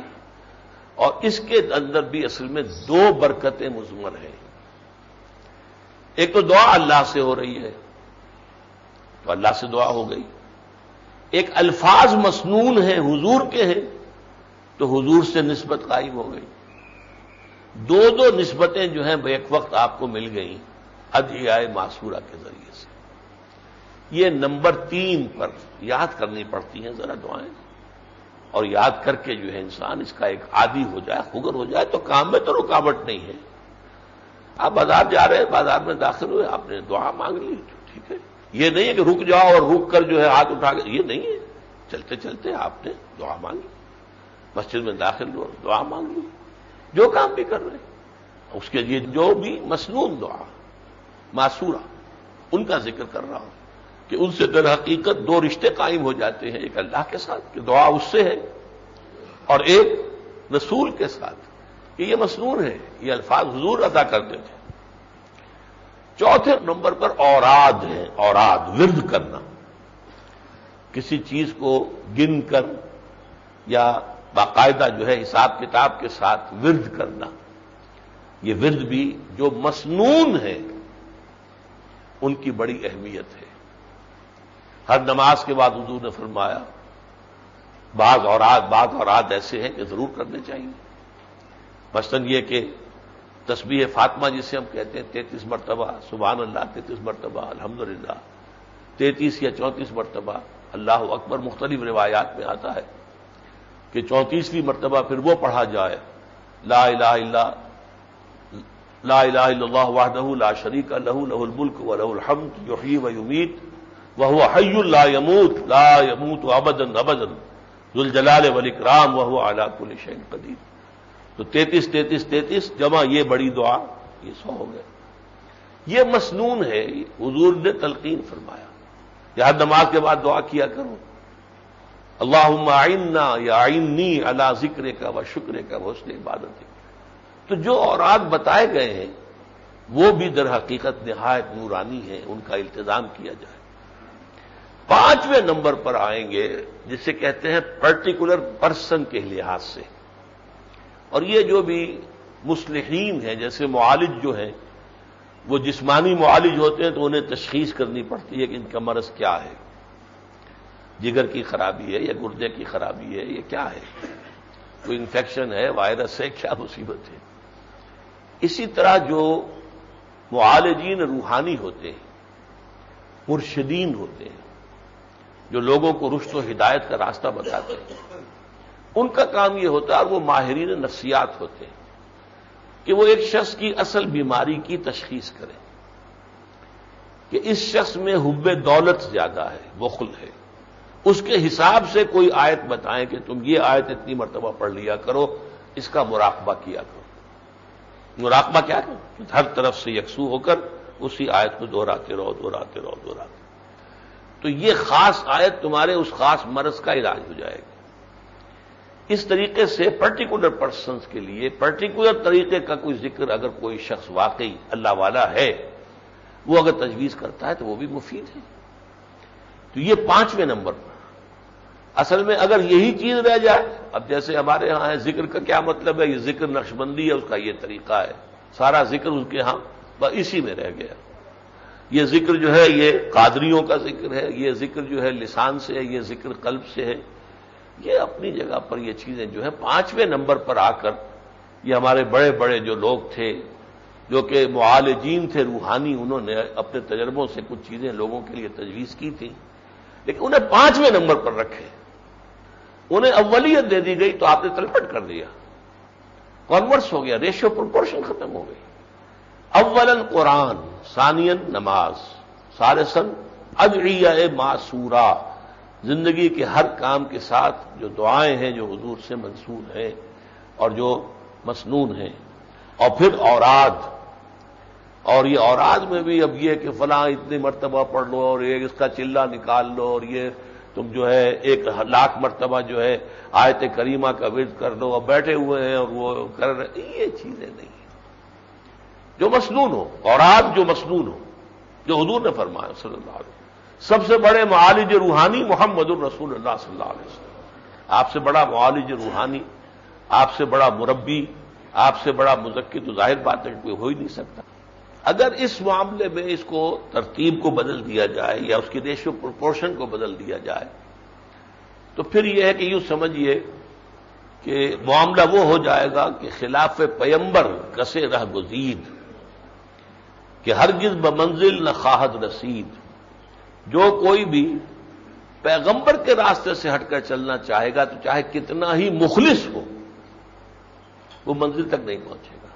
اور اس کے اندر بھی اصل میں 2 برکتیں مضمر ہیں۔ ایک تو دعا اللہ سے ہو رہی ہے تو اللہ سے دعا ہو گئی، ایک الفاظ مسنون ہیں حضور کے ہیں تو حضور سے نسبت قائم ہو گئی، دو دو نسبتیں جو ہیں بیک وقت آپ کو مل گئیں ادعیائے معصورہ کے ذریعے سے. یہ نمبر 3 پر یاد کرنی پڑتی ہیں ذرا دعائیں، اور یاد کر کے جو ہے انسان اس کا ایک عادی ہو جائے، خگر ہو جائے، تو کام میں تو رکاوٹ نہیں ہے. آپ بازار جا رہے ہیں، بازار میں داخل ہوئے، آپ نے دعا مانگ لی، ٹھیک ہے. یہ نہیں ہے کہ رک جاؤ اور رک کر جو ہے ہاتھ اٹھا کے، یہ نہیں ہے. چلتے چلتے آپ نے دعا مانگی، مسجد میں داخل ہو دعا مانگ لی، جو کام بھی کر رہے ہیں اس کے لیے جو بھی مسنون دعا معصورہ ان کا ذکر کر رہا ہوں کہ ان سے در حقیقت 2 رشتے قائم ہو جاتے ہیں، ایک اللہ کے ساتھ کہ دعا اس سے ہے، اور ایک رسول کے ساتھ کہ یہ مسنون ہے، یہ الفاظ حضور ادا کرتے تھے. چوتھے نمبر پر اوراد ہیں، اوراد ورد کرنا، کسی چیز کو گن کر یا باقاعدہ جو ہے حساب کتاب کے ساتھ ورد کرنا. یہ ورد بھی جو مسنون ہے ان کی بڑی اہمیت ہے. ہر نماز کے بعد حضور نے فرمایا بعض اوراد ایسے ہیں کہ ضرور کرنے چاہیے. مثلاً یہ کہ تسبیح فاطمہ جسے ہم کہتے ہیں 33 مرتبہ سبحان اللہ، 33 مرتبہ الحمدللہ، 33 یا 34 مرتبہ اللہ اکبر. مختلف روایات میں آتا ہے کہ 34ویں مرتبہ پھر وہ پڑھا جائے لا الہ الا اللہ وحدہ لا شریک لہ لہ الملک ولہ الحمد یحیی ویمیت وہو حی لا یموت ابدا ابدا ذو الجلال والاکرام وہو علی کل شیء قدیر. تو 33 جمع یہ بڑی دعا، یہ 100 ہو گئے. یہ مسنون ہے، حضور نے تلقین فرمایا کہ ہر نماز کے بعد دعا کیا کرو اللہم اعنا یا اعنی علی ذکرک و شکرک و حسن عبادتک. تو جو اوراد بتائے گئے ہیں وہ بھی در حقیقت نہایت نورانی ہیں، ان کا التزام کیا جائے. 5ویں نمبر پر آئیں گے جسے کہتے ہیں پرٹیکولر پرسن کے لحاظ سے. اور یہ جو بھی مصلحین ہیں، جیسے معالج جو ہیں، وہ جسمانی معالج ہوتے ہیں تو انہیں تشخیص کرنی پڑتی ہے کہ ان کا مرض کیا ہے، جگر کی خرابی ہے یا گردے کی خرابی ہے، یہ کیا ہے، کوئی انفیکشن ہے، وائرس ہے، کیا مصیبت ہے. اسی طرح جو معالجین روحانی ہوتے ہیں، مرشدین ہوتے ہیں، جو لوگوں کو رشد و ہدایت کا راستہ بتاتے ہیں، ان کا کام یہ ہوتا ہے، اور وہ ماہرین نفسیات ہوتے ہیں، کہ وہ ایک شخص کی اصل بیماری کی تشخیص کریں کہ اس شخص میں حب دولت زیادہ ہے، بخل ہے. اس کے حساب سے کوئی آیت بتائیں کہ تم یہ آیت اتنی مرتبہ پڑھ لیا کرو، اس کا مراقبہ کیا کرو. مراقبہ کیا کرو؟ ہر طرف سے یکسو ہو کر اسی آیت کو دہراتے رہو. تو یہ خاص آیت تمہارے اس خاص مرض کا علاج ہو جائے گی. اس طریقے سے پرٹیکولر پرسنز کے لیے پرٹیکولر طریقے کا کوئی ذکر اگر کوئی شخص واقعی اللہ والا ہے وہ اگر تجویز کرتا ہے تو وہ بھی مفید ہے. تو یہ 5ویں نمبر پر. اصل میں اگر یہی چیز رہ جائے، اب جیسے ہمارے ہاں ہے ذکر کا کیا مطلب ہے، یہ ذکر نقشبندی ہے، اس کا یہ طریقہ ہے، سارا ذکر اس کے ہاں بس اسی میں رہ گیا. یہ ذکر جو ہے یہ قادریوں کا ذکر ہے، یہ ذکر جو ہے لسان سے ہے، یہ ذکر قلب سے ہے. یہ اپنی جگہ پر یہ چیزیں جو ہے 5ویں نمبر پر آ کر یہ ہمارے بڑے بڑے جو لوگ تھے جو کہ معالجین تھے روحانی، انہوں نے اپنے تجربوں سے کچھ چیزیں لوگوں کے لیے تجویز کی تھی، لیکن انہیں 5ویں نمبر پر رکھے. انہیں اولیت دے دی گئی تو آپ نے تلپٹ کر دیا، کانورس ہو گیا، ریشو پروپورشن ختم ہو گئی. اولاً قرآن، ثانیاً نماز، ثالثاً ادعیہ معصورہ، زندگی کے ہر کام کے ساتھ جو دعائیں ہیں جو حضور سے منسوب ہیں اور جو مسنون ہیں، اور پھر اوراد. اور یہ اوراد میں بھی اب یہ کہ فلاں اتنی مرتبہ پڑھ لو اور ایک اس کا چلہ نکال لو اور یہ تم جو ہے 1,00,000 مرتبہ جو ہے آیت کریمہ کا ورد کر لو اور بیٹھے ہوئے ہیں اور وہ کر رہے، یہ چیزیں نہیں ہیں. جو مسنون ہو، اوراد جو مسنون ہو، جو حضور نے فرمایا صلی اللہ علیہ وسلم. سب سے بڑے معالج روحانی محمد الرسول اللہ صلی اللہ علیہ وسلم. آپ سے بڑا معالج روحانی، آپ سے بڑا مربی، آپ سے بڑا مذکی تو ظاہر بات ہے کہ کوئی ہو ہی نہیں سکتا. اگر اس معاملے میں اس کو ترتیب کو بدل دیا جائے یا اس کی ریشو پروپورشن کو بدل دیا جائے تو پھر یہ ہے کہ یوں سمجھیے کہ معاملہ وہ ہو جائے گا کہ خلاف پیمبر کسے رہ گزید، کہ ہرگز بمنزل نہ خواہد رسید۔ جو کوئی بھی پیغمبر کے راستے سے ہٹ کر چلنا چاہے گا تو چاہے کتنا ہی مخلص ہو، وہ منزل تک نہیں پہنچے گا۔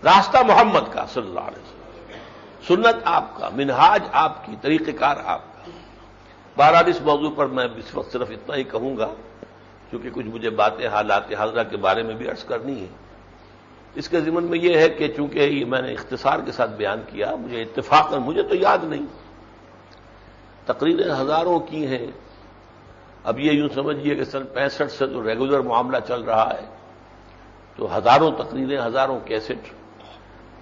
راستہ محمد کا صلی اللہ علیہ وسلم، سنت آپ کا، منہاج آپ کی، طریقہ کار آپ کا۔ بہرحال اس موضوع پر میں اس وقت صرف اتنا ہی کہوں گا، کیونکہ کچھ مجھے باتیں حالات حاضرہ کے بارے میں بھی عرض کرنی ہے۔ اس کے ضمن میں یہ ہے کہ چونکہ یہ میں نے اختصار کے ساتھ بیان کیا، مجھے اتفاقاً مجھے تو یاد نہیں، تقریریں ہزاروں کی ہیں۔ اب یہ یوں سمجھیے کہ سن 65 سے تو ریگولر معاملہ چل رہا ہے، تو ہزاروں تقریریں، ہزاروں کیسٹ۔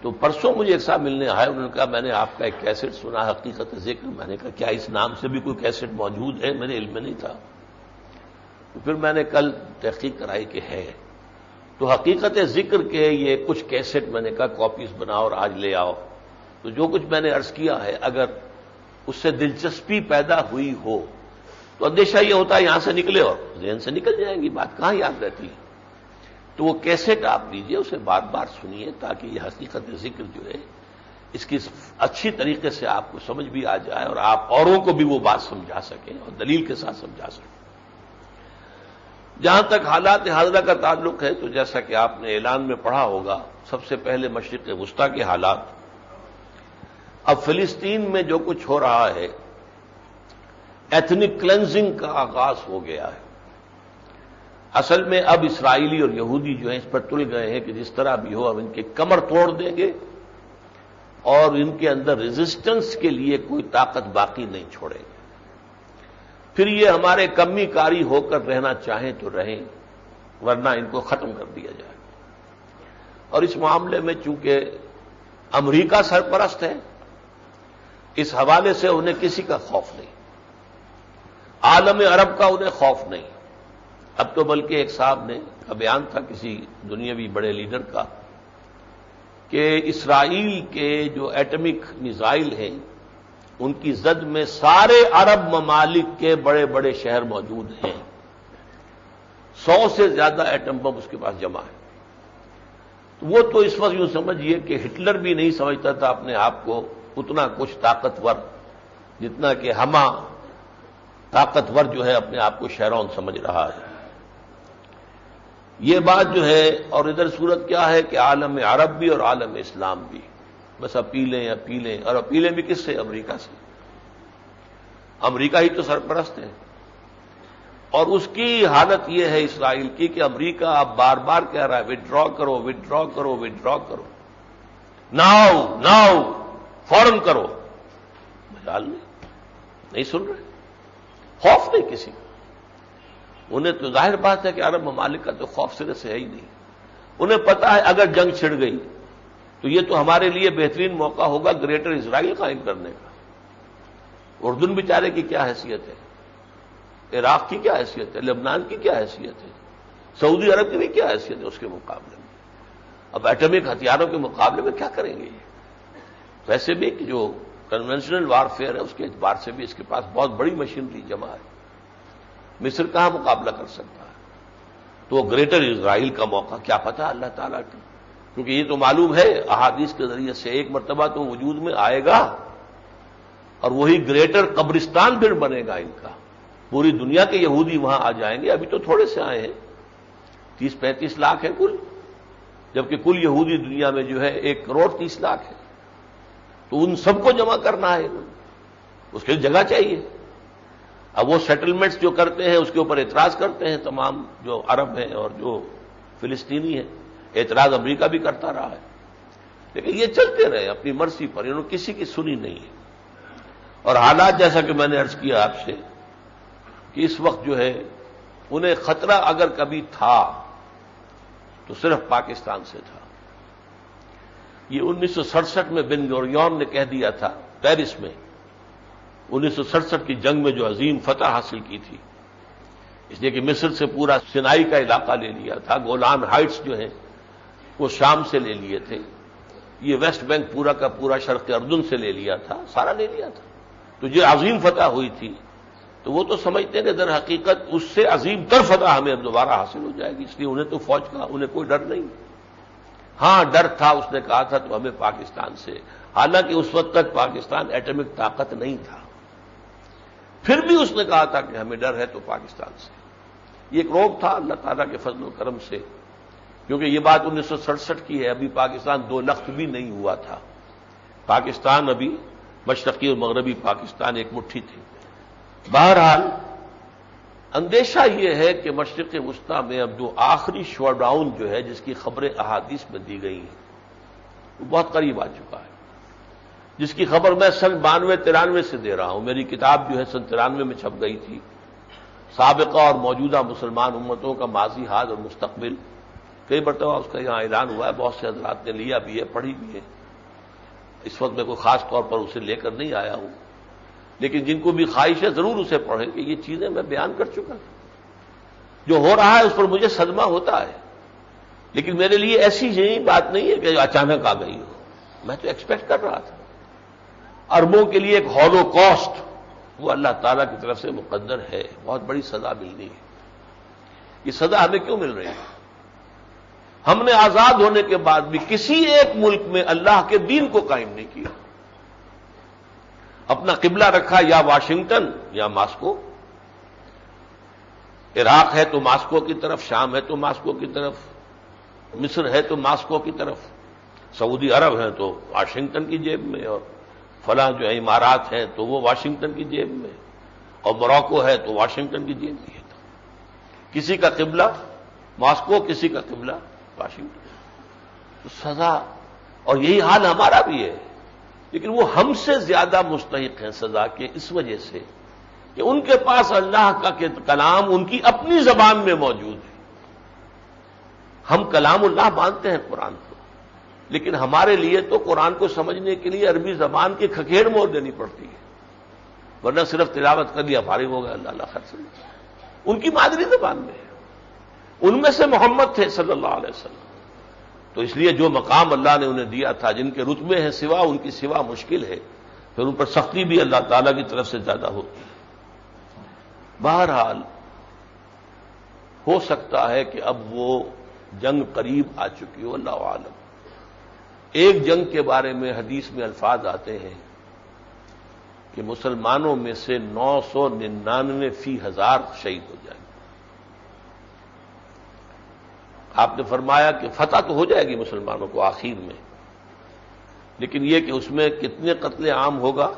تو پرسوں مجھے ایک صاحب ملنے آئے، انہوں نے کہا میں نے آپ کا ایک کیسٹ سنا، حقیقت ذکر۔ میں نے کہا کیا اس نام سے بھی کوئی کیسٹ موجود ہے؟ میرے علم میں نہیں تھا۔ تو پھر میں نے کل تحقیق کرائی کہ ہے۔ تو حقیقت ذکر کے یہ کچھ کیسٹ میں نے کہا کاپیز بناؤ اور آج لے آؤ۔ تو جو کچھ میں نے عرض کیا ہے، اگر اس سے دلچسپی پیدا ہوئی ہو تو اندیشہ یہ ہوتا ہے یہاں سے نکلے اور ذہن سے نکل جائیں گی، بات کہاں یاد رہتی ہے۔ تو وہ کیسٹ آپ لیجئے، اسے بار بار سنیے تاکہ یہ حقیقت ذکر جو ہے اس کی اچھی طریقے سے آپ کو سمجھ بھی آ جائے اور آپ اوروں کو بھی وہ بات سمجھا سکیں اور دلیل کے ساتھ سمجھا سکیں۔ جہاں تک حالات حاضرہ کا تعلق ہے تو جیسا کہ آپ نے اعلان میں پڑھا ہوگا، سب سے پہلے مشرق وسطیٰ کے حالات۔ اب فلسطین میں جو کچھ ہو رہا ہے، ایتھنک کلینزنگ کا آغاز ہو گیا ہے۔ اصل میں اب اسرائیلی اور یہودی جو ہیں اس پر تل گئے ہیں کہ جس طرح بھی ہو اب ان کے کمر توڑ دیں گے اور ان کے اندر ریزسٹنس کے لیے کوئی طاقت باقی نہیں چھوڑیں گے۔ پھر یہ ہمارے کمی کاری ہو کر رہنا چاہیں تو رہیں، ورنہ ان کو ختم کر دیا جائے۔ اور اس معاملے میں چونکہ امریکہ سرپرست ہے، اس حوالے سے انہیں کسی کا خوف نہیں، عالم عرب کا انہیں خوف نہیں۔ اب تو بلکہ ایک صاحب نے کا بیان تھا کسی دنیاوی بڑے لیڈر کا کہ اسرائیل کے جو ایٹمک میزائل ہیں ان کی زد میں سارے عرب ممالک کے بڑے بڑے شہر موجود ہیں، 100 سے زیادہ ایٹم بم اس کے پاس جمع ہے۔ وہ تو اس وقت یوں سمجھیے کہ ہٹلر بھی نہیں سمجھتا تھا اپنے آپ کو اتنا کچھ طاقتور جتنا کہ ہما طاقتور جو ہے اپنے آپ کو شیرون سمجھ رہا ہے۔ یہ بات جو ہے، اور ادھر صورت کیا ہے کہ عالم عرب بھی اور عالم اسلام بھی بس اپیلیں اور اپیلیں بھی کس سے؟ امریکہ سے۔ امریکہ ہی تو سرپرست ہے، اور اس کی حالت یہ ہے اسرائیل کی کہ امریکہ اب بار بار کہہ رہا ہے وڈرا کرو، وڈرا کرو، وڈرا کرو، ناؤ فوراً کرو۔ مجال نہیں سن رہے، خوف نہیں کسی کا۔ انہیں تو ظاہر بات ہے کہ عرب ممالک کا تو خوف سرے سے ہے ہی نہیں۔ انہیں پتا ہے اگر جنگ چھڑ گئی تو یہ تو ہمارے لیے بہترین موقع ہوگا گریٹر اسرائیل قائم کرنے کا۔ اردن بیچارے کی کیا حیثیت ہے، عراق کی کیا حیثیت ہے، لبنان کی کیا حیثیت ہے، سعودی عرب کی بھی کیا حیثیت ہے اس کے مقابلے میں۔ اب ایٹمک ہتھیاروں کے مقابلے میں کیا کریں گے یہ؟ ویسے بھی کہ جو کنونشنل وارفیئر ہے اس کے اعتبار سے بھی اس کے پاس بہت بڑی مشینری جمع ہے، مصر کہاں مقابلہ کر سکتا ہے؟ تو گریٹر اسرائیل کا موقع کیا پتہ اللہ تعالیٰ کی، کیونکہ یہ تو معلوم ہے احادیث کے ذریعے سے ایک مرتبہ تو وجود میں آئے گا اور وہی گریٹر قبرستان پھر بنے گا ان کا۔ پوری دنیا کے یہودی وہاں آ جائیں گے، ابھی تو تھوڑے سے آئے ہیں، 30-35 لاکھ ہے کل، جبکہ کل یہودی دنیا میں جو ہے 1 کروڑ 30 لاکھ ہے۔ تو ان سب کو جمع کرنا ہے، اس کے لیے جگہ چاہیے۔ اب وہ سیٹلمنٹس جو کرتے ہیں اس کے اوپر اعتراض کرتے ہیں تمام جو عرب ہیں اور جو فلسطینی ہیں، اعتراض امریکہ بھی کرتا رہا ہے، لیکن یہ چلتے رہے اپنی مرضی پر، انہوں نے کسی کی سنی نہیں ہے۔ اور حالات جیسا کہ میں نے عرض کیا آپ سے کہ اس وقت جو ہے انہیں خطرہ اگر کبھی تھا تو صرف پاکستان سے تھا۔ یہ 1967 میں بن گوریون نے کہہ دیا تھا پیرس میں، 1967 کی جنگ میں جو عظیم فتح حاصل کی تھی، اس لیے کہ مصر سے پورا سینائی کا علاقہ لے لیا تھا، گولان ہائٹس جو ہیں وہ شام سے لے لیے تھے، یہ ویسٹ بینک پورا کا پورا شرق اردن سے لے لیا تھا، سارا لے لیا تھا۔ تو یہ عظیم فتح ہوئی تھی تو وہ تو سمجھتے ہیں کہ در حقیقت اس سے عظیم تر فتح ہمیں اب دوبارہ حاصل ہو جائے گی، اس لیے انہیں تو فوج کا انہیں کوئی ڈر نہیں۔ ہاں ڈر تھا، اس نے کہا تھا تو ہمیں پاکستان سے، حالانکہ اس وقت تک پاکستان ایٹمک طاقت نہیں تھا، پھر بھی اس نے کہا تھا کہ ہمیں ڈر ہے تو پاکستان سے۔ یہ ایک روک تھا اللہ تعالیٰ کے فضل و کرم سے، کیونکہ یہ بات 1967 کی ہے، ابھی پاکستان 2 لخت بھی نہیں ہوا تھا، پاکستان ابھی مشرقی اور مغربی پاکستان ایک مٹھی تھی۔ بہرحال اندیشہ یہ ہے کہ مشرق وسطیٰ میں اب جو آخری شو ڈاؤن جو ہے، جس کی خبریں احادیث میں دی گئی ہیں، وہ بہت قریب آ چکا ہے، جس کی خبر میں سن 92-93 سے دے رہا ہوں۔ میری کتاب جو ہے سن 93 میں چھپ گئی تھی، سابقہ اور موجودہ مسلمان امتوں کا ماضی، حال اور مستقبل، کئی مرتبہ اس کا یہاں اعلان ہوا ہے، بہت سے حضرات نے لیا بھی ہے، پڑھی بھی ہے۔ اس وقت میں کوئی خاص طور پر اسے لے کر نہیں آیا ہوں، لیکن جن کو بھی خواہش ہے ضرور اسے پڑھیں کہ یہ چیزیں میں بیان کر چکا ہوں۔ جو ہو رہا ہے اس پر مجھے صدمہ ہوتا ہے، لیکن میرے لیے ایسی یہی بات نہیں ہے کہ اچانک آ گئی ہو، میں تو ایکسپیکٹ کر رہا تھا۔ عربوں کے لیے ایک ہولو کاسٹ، وہ اللہ تعالیٰ کی طرف سے مقدر ہے، بہت بڑی سزا ملنی ہے۔ یہ سزا ہمیں کیوں مل رہی ہے؟ ہم نے آزاد ہونے کے بعد بھی کسی ایک ملک میں اللہ کے دین کو قائم نہیں کیا، اپنا قبلہ رکھا یا واشنگٹن یا ماسکو، عراق ہے تو ماسکو کی طرف، شام ہے تو ماسکو کی طرف، مصر ہے تو ماسکو کی طرف، سعودی عرب ہے تو واشنگٹن کی جیب میں، اور فلاں جو ہے امارات ہیں تو وہ واشنگٹن کی جیب میں، اور موراکو ہے تو واشنگٹن کی جیب میں ہے۔ کسی کا قبلہ ماسکو، کسی کا قبلہ واشنگٹن، تو سزا، اور یہی حال ہمارا بھی ہے، لیکن وہ ہم سے زیادہ مستحق ہیں سزا کے، اس وجہ سے کہ ان کے پاس اللہ کا کلام ان کی اپنی زبان میں موجود ہے۔ ہم کلام اللہ مانتے ہیں قرآن کو، لیکن ہمارے لیے تو قرآن کو سمجھنے کے لیے عربی زبان کی کھکھیڑ موڑ دینی پڑتی ہے، ورنہ صرف تلاوت کر لیا فارغ ہو گیا، اللہ خیر سے۔ ان کی مادری زبان میں ہے، ان میں سے محمد تھے صلی اللہ علیہ وسلم، تو اس لیے جو مقام اللہ نے انہیں دیا تھا، جن کے رتبے ہیں سوا ان کی سوا مشکل ہے، پھر ان پر سختی بھی اللہ تعالیٰ کی طرف سے زیادہ ہوتی ہے۔ بہرحال ہو سکتا ہے کہ اب وہ جنگ قریب آ چکی ہو، اللہ عالم۔ ایک جنگ کے بارے میں حدیث میں الفاظ آتے ہیں کہ مسلمانوں میں سے 999 فی 1000 شہید ہو جائیں گے۔ آپ نے فرمایا کہ فتح تو ہو جائے گی مسلمانوں کو آخر میں، لیکن یہ کہ اس میں کتنے قتل عام ہوگا،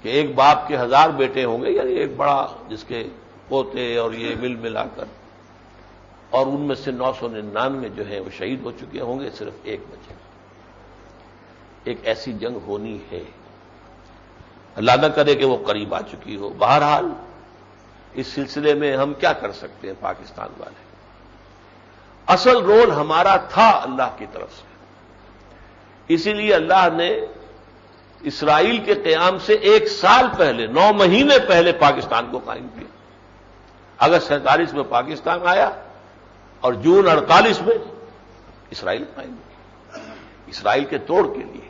کہ ایک باپ کے 1000 بیٹے ہوں گے، یعنی ایک بڑا جس کے پوتے اور یہ ملا کر، اور ان میں سے 999 جو ہیں وہ شہید ہو چکے ہوں گے، صرف ایک بچے۔ ایک ایسی جنگ ہونی ہے، اللہ نہ کرے کہ وہ قریب آ چکی ہو۔ بہرحال اس سلسلے میں ہم کیا کر سکتے ہیں پاکستان والے؟ اصل رول ہمارا تھا اللہ کی طرف سے، اسی لیے اللہ نے اسرائیل کے قیام سے 1 سال پہلے، 9 مہینے پہلے پاکستان کو قائم کیا۔ اگست 47 میں پاکستان آیا اور جون 48 میں اسرائیل قائم کیا، اسرائیل کے توڑ کے لیے،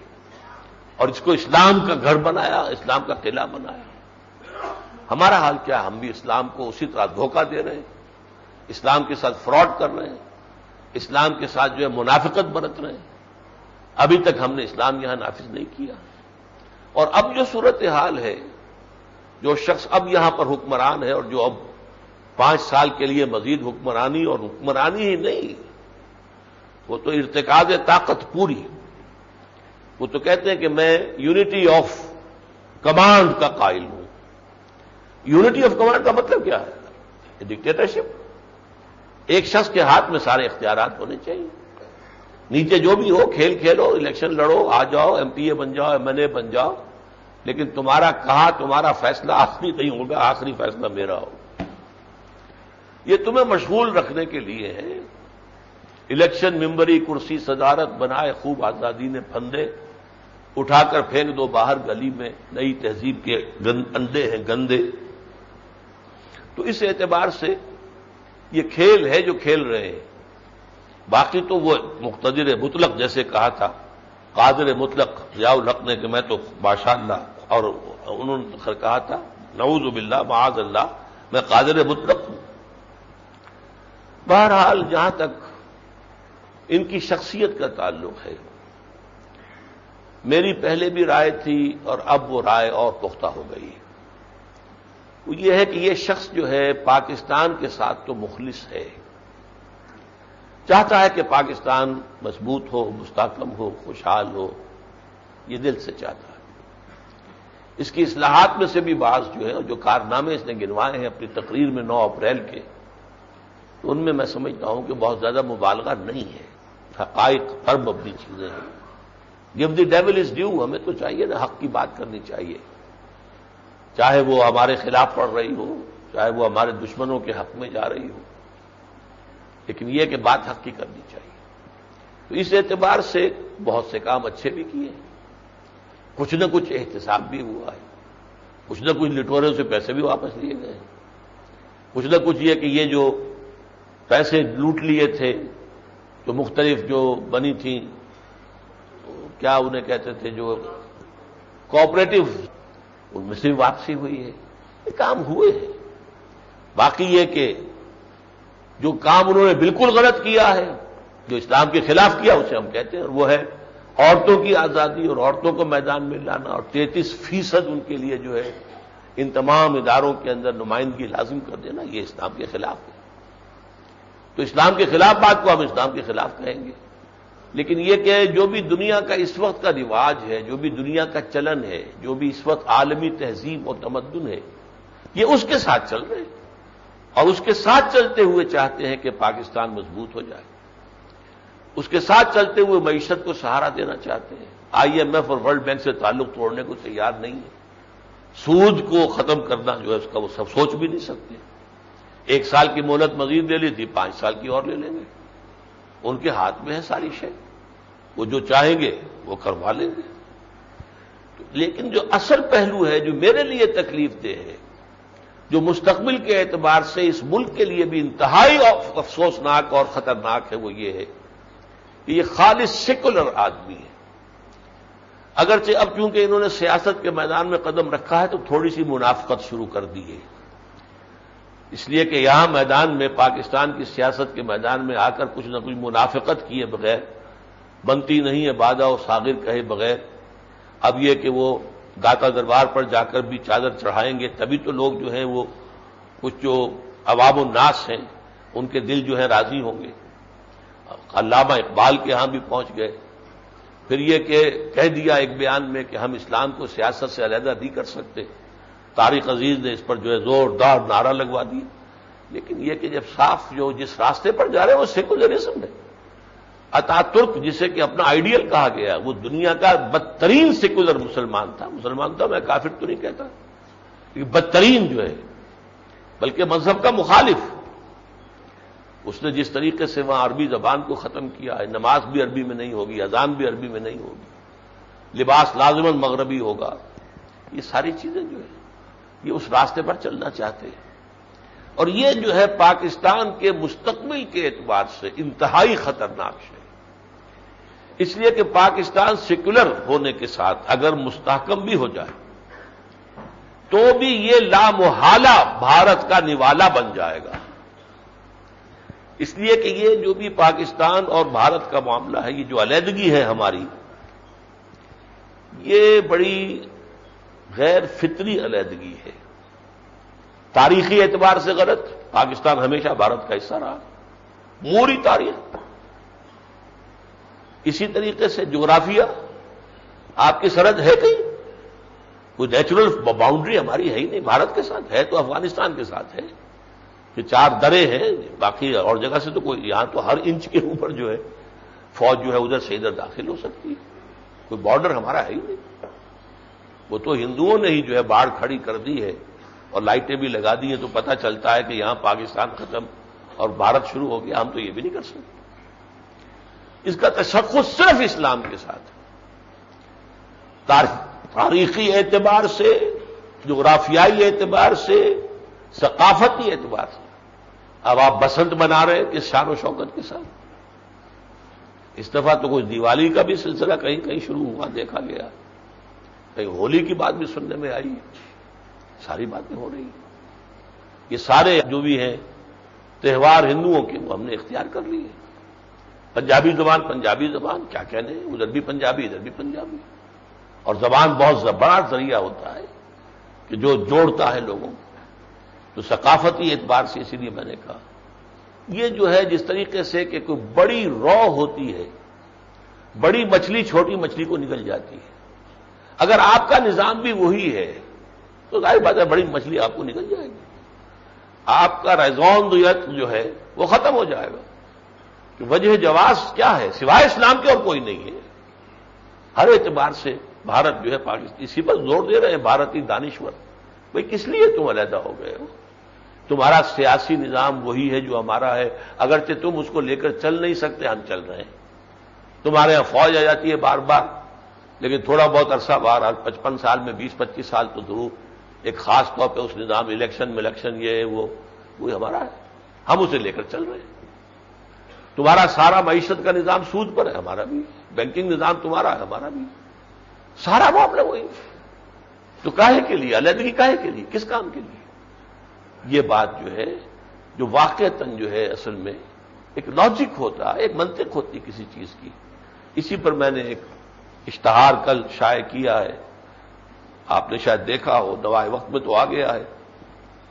اور اس کو اسلام کا گھر بنایا، اسلام کا قلعہ بنایا۔ ہمارا حال کیا؟ ہم بھی اسلام کو اسی طرح دھوکہ دے رہے ہیں، اسلام کے ساتھ فراڈ کر رہے ہیں، اسلام کے ساتھ جو ہے منافقت برت رہے ہیں۔ ابھی تک ہم نے اسلام یہاں نافذ نہیں کیا، اور اب جو صورتحال ہے، جو شخص اب یہاں پر حکمران ہے اور جو اب 5 سال کے لیے مزید حکمرانی، اور حکمرانی ہی نہیں، وہ تو ارتکاز طاقت پوری، وہ تو کہتے ہیں کہ میں یونٹی آف کمانڈ کا قائل ہوں۔ یونٹی آف کمانڈ کا مطلب کیا ہے؟ ڈکٹیٹرشپ۔ ایک شخص کے ہاتھ میں سارے اختیارات ہونے چاہیے، نیچے جو بھی ہو کھیل کھیلو، الیکشن لڑو، آ جاؤ، ایم پی اے بن جاؤ، ایم ایل اے بن جاؤ، لیکن تمہارا کہا، تمہارا فیصلہ آخری نہیں ہوگا، آخری فیصلہ میرا ہوگا۔ یہ تمہیں مشغول رکھنے کے لیے ہے۔ الیکشن، ممبری، کرسی، صدارت بنائے، خوب آزادی نے پھندے، اٹھا کر پھینک دو باہر گلی میں، نئی تہذیب کے انڈے ہیں گندے۔ تو اس اعتبار سے یہ کھیل ہے جو کھیل رہے ہیں۔ باقی تو وہ مقتدر مطلق، جیسے کہا تھا قادر مطلق ضیاء الحق نے کہ میں تو ماشاء اللہ، اور انہوں نے کہا تھا نعوذ باللہ معاذ اللہ، میں قادر مطلق ہوں۔ بہرحال جہاں تک ان کی شخصیت کا تعلق ہے، میری پہلے بھی رائے تھی اور اب وہ رائے اور پختہ ہو گئی۔ وہ یہ ہے کہ یہ شخص جو ہے پاکستان کے ساتھ تو مخلص ہے، چاہتا ہے کہ پاکستان مضبوط ہو، مستحکم ہو، خوشحال ہو، یہ دل سے چاہتا ہے۔ اس کی اصلاحات میں سے بھی بعض جو ہے، جو کارنامے اس نے گنوائے ہیں اپنی تقریر میں 9 اپریل کے، تو ان میں میں سمجھتا ہوں کہ بہت زیادہ مبالغہ نہیں ہے، حقائق پر مبنی چیزیں ہیں۔ Give the dual is due, ہمیں تو چاہیے نا، حق کی بات کرنی چاہیے، چاہے وہ ہمارے خلاف پڑ رہی ہو، چاہے وہ ہمارے دشمنوں کے حق میں جا رہی ہو، لیکن یہ کہ بات حق کی کرنی چاہیے۔ تو اس اعتبار سے بہت سے کام اچھے بھی کیے، کچھ نہ کچھ احتساب بھی ہوا ہے، کچھ نہ کچھ لٹوروں سے پیسے بھی واپس لیے گئے ہیں، کچھ نہ کچھ یہ کہ یہ جو پیسے لوٹ لیے تھے، جو مختلف جو بنی تھیں، کیا انہیں کہتے تھے، جو کوآپریٹو، ان میں سے بھی واپسی ہوئی ہے، یہ کام ہوئے ہیں۔ باقی یہ کہ جو کام انہوں نے بالکل غلط کیا ہے، جو اسلام کے خلاف کیا، اسے ہم کہتے ہیں، اور وہ ہے عورتوں کی آزادی اور عورتوں کو میدان میں لانا، اور 33% ان کے لیے جو ہے ان تمام اداروں کے اندر نمائندگی لازم کر دینا، یہ اسلام کے خلاف ہے۔ تو اسلام کے خلاف بات کو ہم اسلام کے خلاف کہیں گے، لیکن یہ کہ جو بھی دنیا کا اس وقت کا رواج ہے، جو بھی دنیا کا چلن ہے، جو بھی اس وقت عالمی تہذیب اور تمدن ہے، یہ اس کے ساتھ چل رہے ہیں، اور اس کے ساتھ چلتے ہوئے چاہتے ہیں کہ پاکستان مضبوط ہو جائے، اس کے ساتھ چلتے ہوئے معیشت کو سہارا دینا چاہتے ہیں۔ IMF اور ورلڈ بینک سے تعلق توڑنے کو تیار نہیں ہے، سود کو ختم کرنا جو ہے اس کا وہ سب سوچ بھی نہیں سکتے۔ 1 سال کی مہلت مزید لے لی تھی، 5 سال کی اور لے لیں گے، ان کے ہاتھ میں ہے ساری شے، وہ جو چاہیں گے وہ کروا لیں گے۔ لیکن جو اصل پہلو ہے، جو میرے لیے تکلیف دہ ہے، جو مستقبل کے اعتبار سے اس ملک کے لیے بھی انتہائی افسوسناک اور خطرناک ہے، وہ یہ ہے کہ یہ خالص سیکولر آدمی ہے۔ اگرچہ اب چونکہ انہوں نے سیاست کے میدان میں قدم رکھا ہے تو تھوڑی سی منافقت شروع کر دی ہے، اس لیے کہ یہاں میدان میں، پاکستان کی سیاست کے میدان میں آ کر کچھ نہ کچھ منافقت کیے بغیر بنتی نہیں ہے، بادہ و صاغر کہے بغیر۔ اب یہ کہ وہ داتا دربار پر جا کر بھی چادر چڑھائیں گے، تبھی تو لوگ جو ہیں وہ کچھ جو عوام الناس ہیں ان کے دل جو ہیں راضی ہوں گے۔ علامہ اقبال کے ہاں بھی پہنچ گئے، پھر یہ کہ کہہ دیا ایک بیان میں کہ ہم اسلام کو سیاست سے علیحدہ نہیں کر سکتے، طارق عزیز نے اس پر جو ہے زوردار نعرہ لگوا دیا۔ لیکن یہ کہ جب صاف جو جس راستے پر جا رہے ہیں وہ سیکولرزم ہے۔ اتاترک جسے کہ اپنا آئیڈیل کہا گیا، وہ دنیا کا بدترین سیکولر مسلمان تھا، مسلمان تھا، میں کافر تو نہیں کہتا، لیکن بدترین جو ہے، بلکہ مذہب کا مخالف۔ اس نے جس طریقے سے وہاں عربی زبان کو ختم کیا ہے، نماز بھی عربی میں نہیں ہوگی، اذان بھی عربی میں نہیں ہوگی، لباس لازماً مغربی ہوگا، یہ ساری چیزیں جو ہے یہ اس راستے پر چلنا چاہتے ہیں، اور یہ جو ہے پاکستان کے مستقبل کے اعتبار سے انتہائی خطرناک ہے۔ اس لیے کہ پاکستان سیکولر ہونے کے ساتھ اگر مستحکم بھی ہو جائے تو بھی یہ لامحالہ بھارت کا نوالا بن جائے گا۔ اس لیے کہ یہ جو بھی پاکستان اور بھارت کا معاملہ ہے، یہ جو علیحدگی ہے ہماری، یہ بڑی غیر فطری علیحدگی ہے، تاریخی اعتبار سے غلط۔ پاکستان ہمیشہ بھارت کا حصہ رہا، موری تاریخ۔ اسی طریقے سے جغرافیہ، آپ کی سرحد ہے کہیں؟ کوئی نیچرل باؤنڈری ہماری ہے ہی نہیں بھارت کے ساتھ، ہے تو افغانستان کے ساتھ ہے کہ 4 درے ہیں، باقی اور جگہ سے تو کوئی، یہاں تو ہر انچ کے اوپر جو ہے فوج جو ہے ادھر سے ادھر داخل ہو سکتی ہے، کوئی بارڈر ہمارا ہے ہی نہیں۔ وہ تو ہندوؤں نے ہی جو ہے باڑ کھڑی کر دی ہے اور لائٹیں بھی لگا دی ہیں، تو پتہ چلتا ہے کہ یہاں پاکستان ختم اور بھارت شروع ہو گیا، ہم تو یہ بھی نہیں کر سکتے۔ اس کا تشخص صرف اسلام کے ساتھ ہے، تاریخی اعتبار سے، جغرافیائی اعتبار سے، ثقافتی اعتبار سے۔ اب آپ بسنت منا رہے ہیں کس شان و شوکت کے ساتھ؟ اس دفعہ تو کچھ دیوالی کا بھی سلسلہ کہیں کہیں شروع ہوا، دیکھا گیا، کہیں ہولی کی بات بھی سننے میں آئی، ساری باتیں ہو رہی ہیں. یہ سارے جو بھی ہیں تہوار ہندوؤں کے وہ ہم نے اختیار کر لیے. پنجابی زبان کیا کہنے، ادھر بھی پنجابی ادھر بھی پنجابی. اور زبان بہت بڑا ذریعہ ہوتا ہے کہ جو جوڑتا ہے لوگوں کو. تو ثقافتی اعتبار سے اسی لیے میں نے کہا یہ جو ہے جس طریقے سے کہ کوئی بڑی رو ہوتی ہے، بڑی مچھلی چھوٹی مچھلی کو نگل جاتی ہے. اگر آپ کا نظام بھی وہی ہے تو ظاہر بات ہے بڑی مچھلی آپ کو نگل جائے گی. آپ کا ریزون دیت جو ہے وہ ختم ہو جائے گا. کہ وجہ جواز کیا ہے سوائے اسلام کے اور کوئی نہیں ہے. ہر اعتبار سے بھارت جو ہے پاکستان اسی پر زور دے رہے ہیں بھارتی دانشور. بھئی کس لیے تم علیحدہ ہو گئے ہو؟ تمہارا سیاسی نظام وہی ہے جو ہمارا ہے، اگرچہ تم اس کو لے کر چل نہیں سکتے، ہم چل رہے ہیں. تمہارے یہاں فوج آ جاتی ہے بار بار، لیکن تھوڑا بہت عرصہ بار 55 سال میں 20-25 سال تو ضرور ایک خاص طور پہ اس نظام الیکشن یہ ہے وہ ہمارا ہے، ہم اسے لے کر چل رہے ہیں. تمہارا سارا معیشت کا نظام سود پر ہے، ہمارا بھی. بینکنگ نظام تمہارا ہے، ہمارا بھی. سارا معاملہ وہی. تو کاہے کے لیے علیحدگی، کاہے کے لیے، کس کام کے لیے؟ یہ بات جو ہے جو واقعتاً جو ہے اصل میں ایک لاجک ہوتا ہے، ایک منطق ہوتی کسی چیز کی. اسی پر میں نے ایک اشتہار کل شائع کیا ہے، آپ نے شاید دیکھا ہو، نوائے وقت میں تو آ گیا ہے.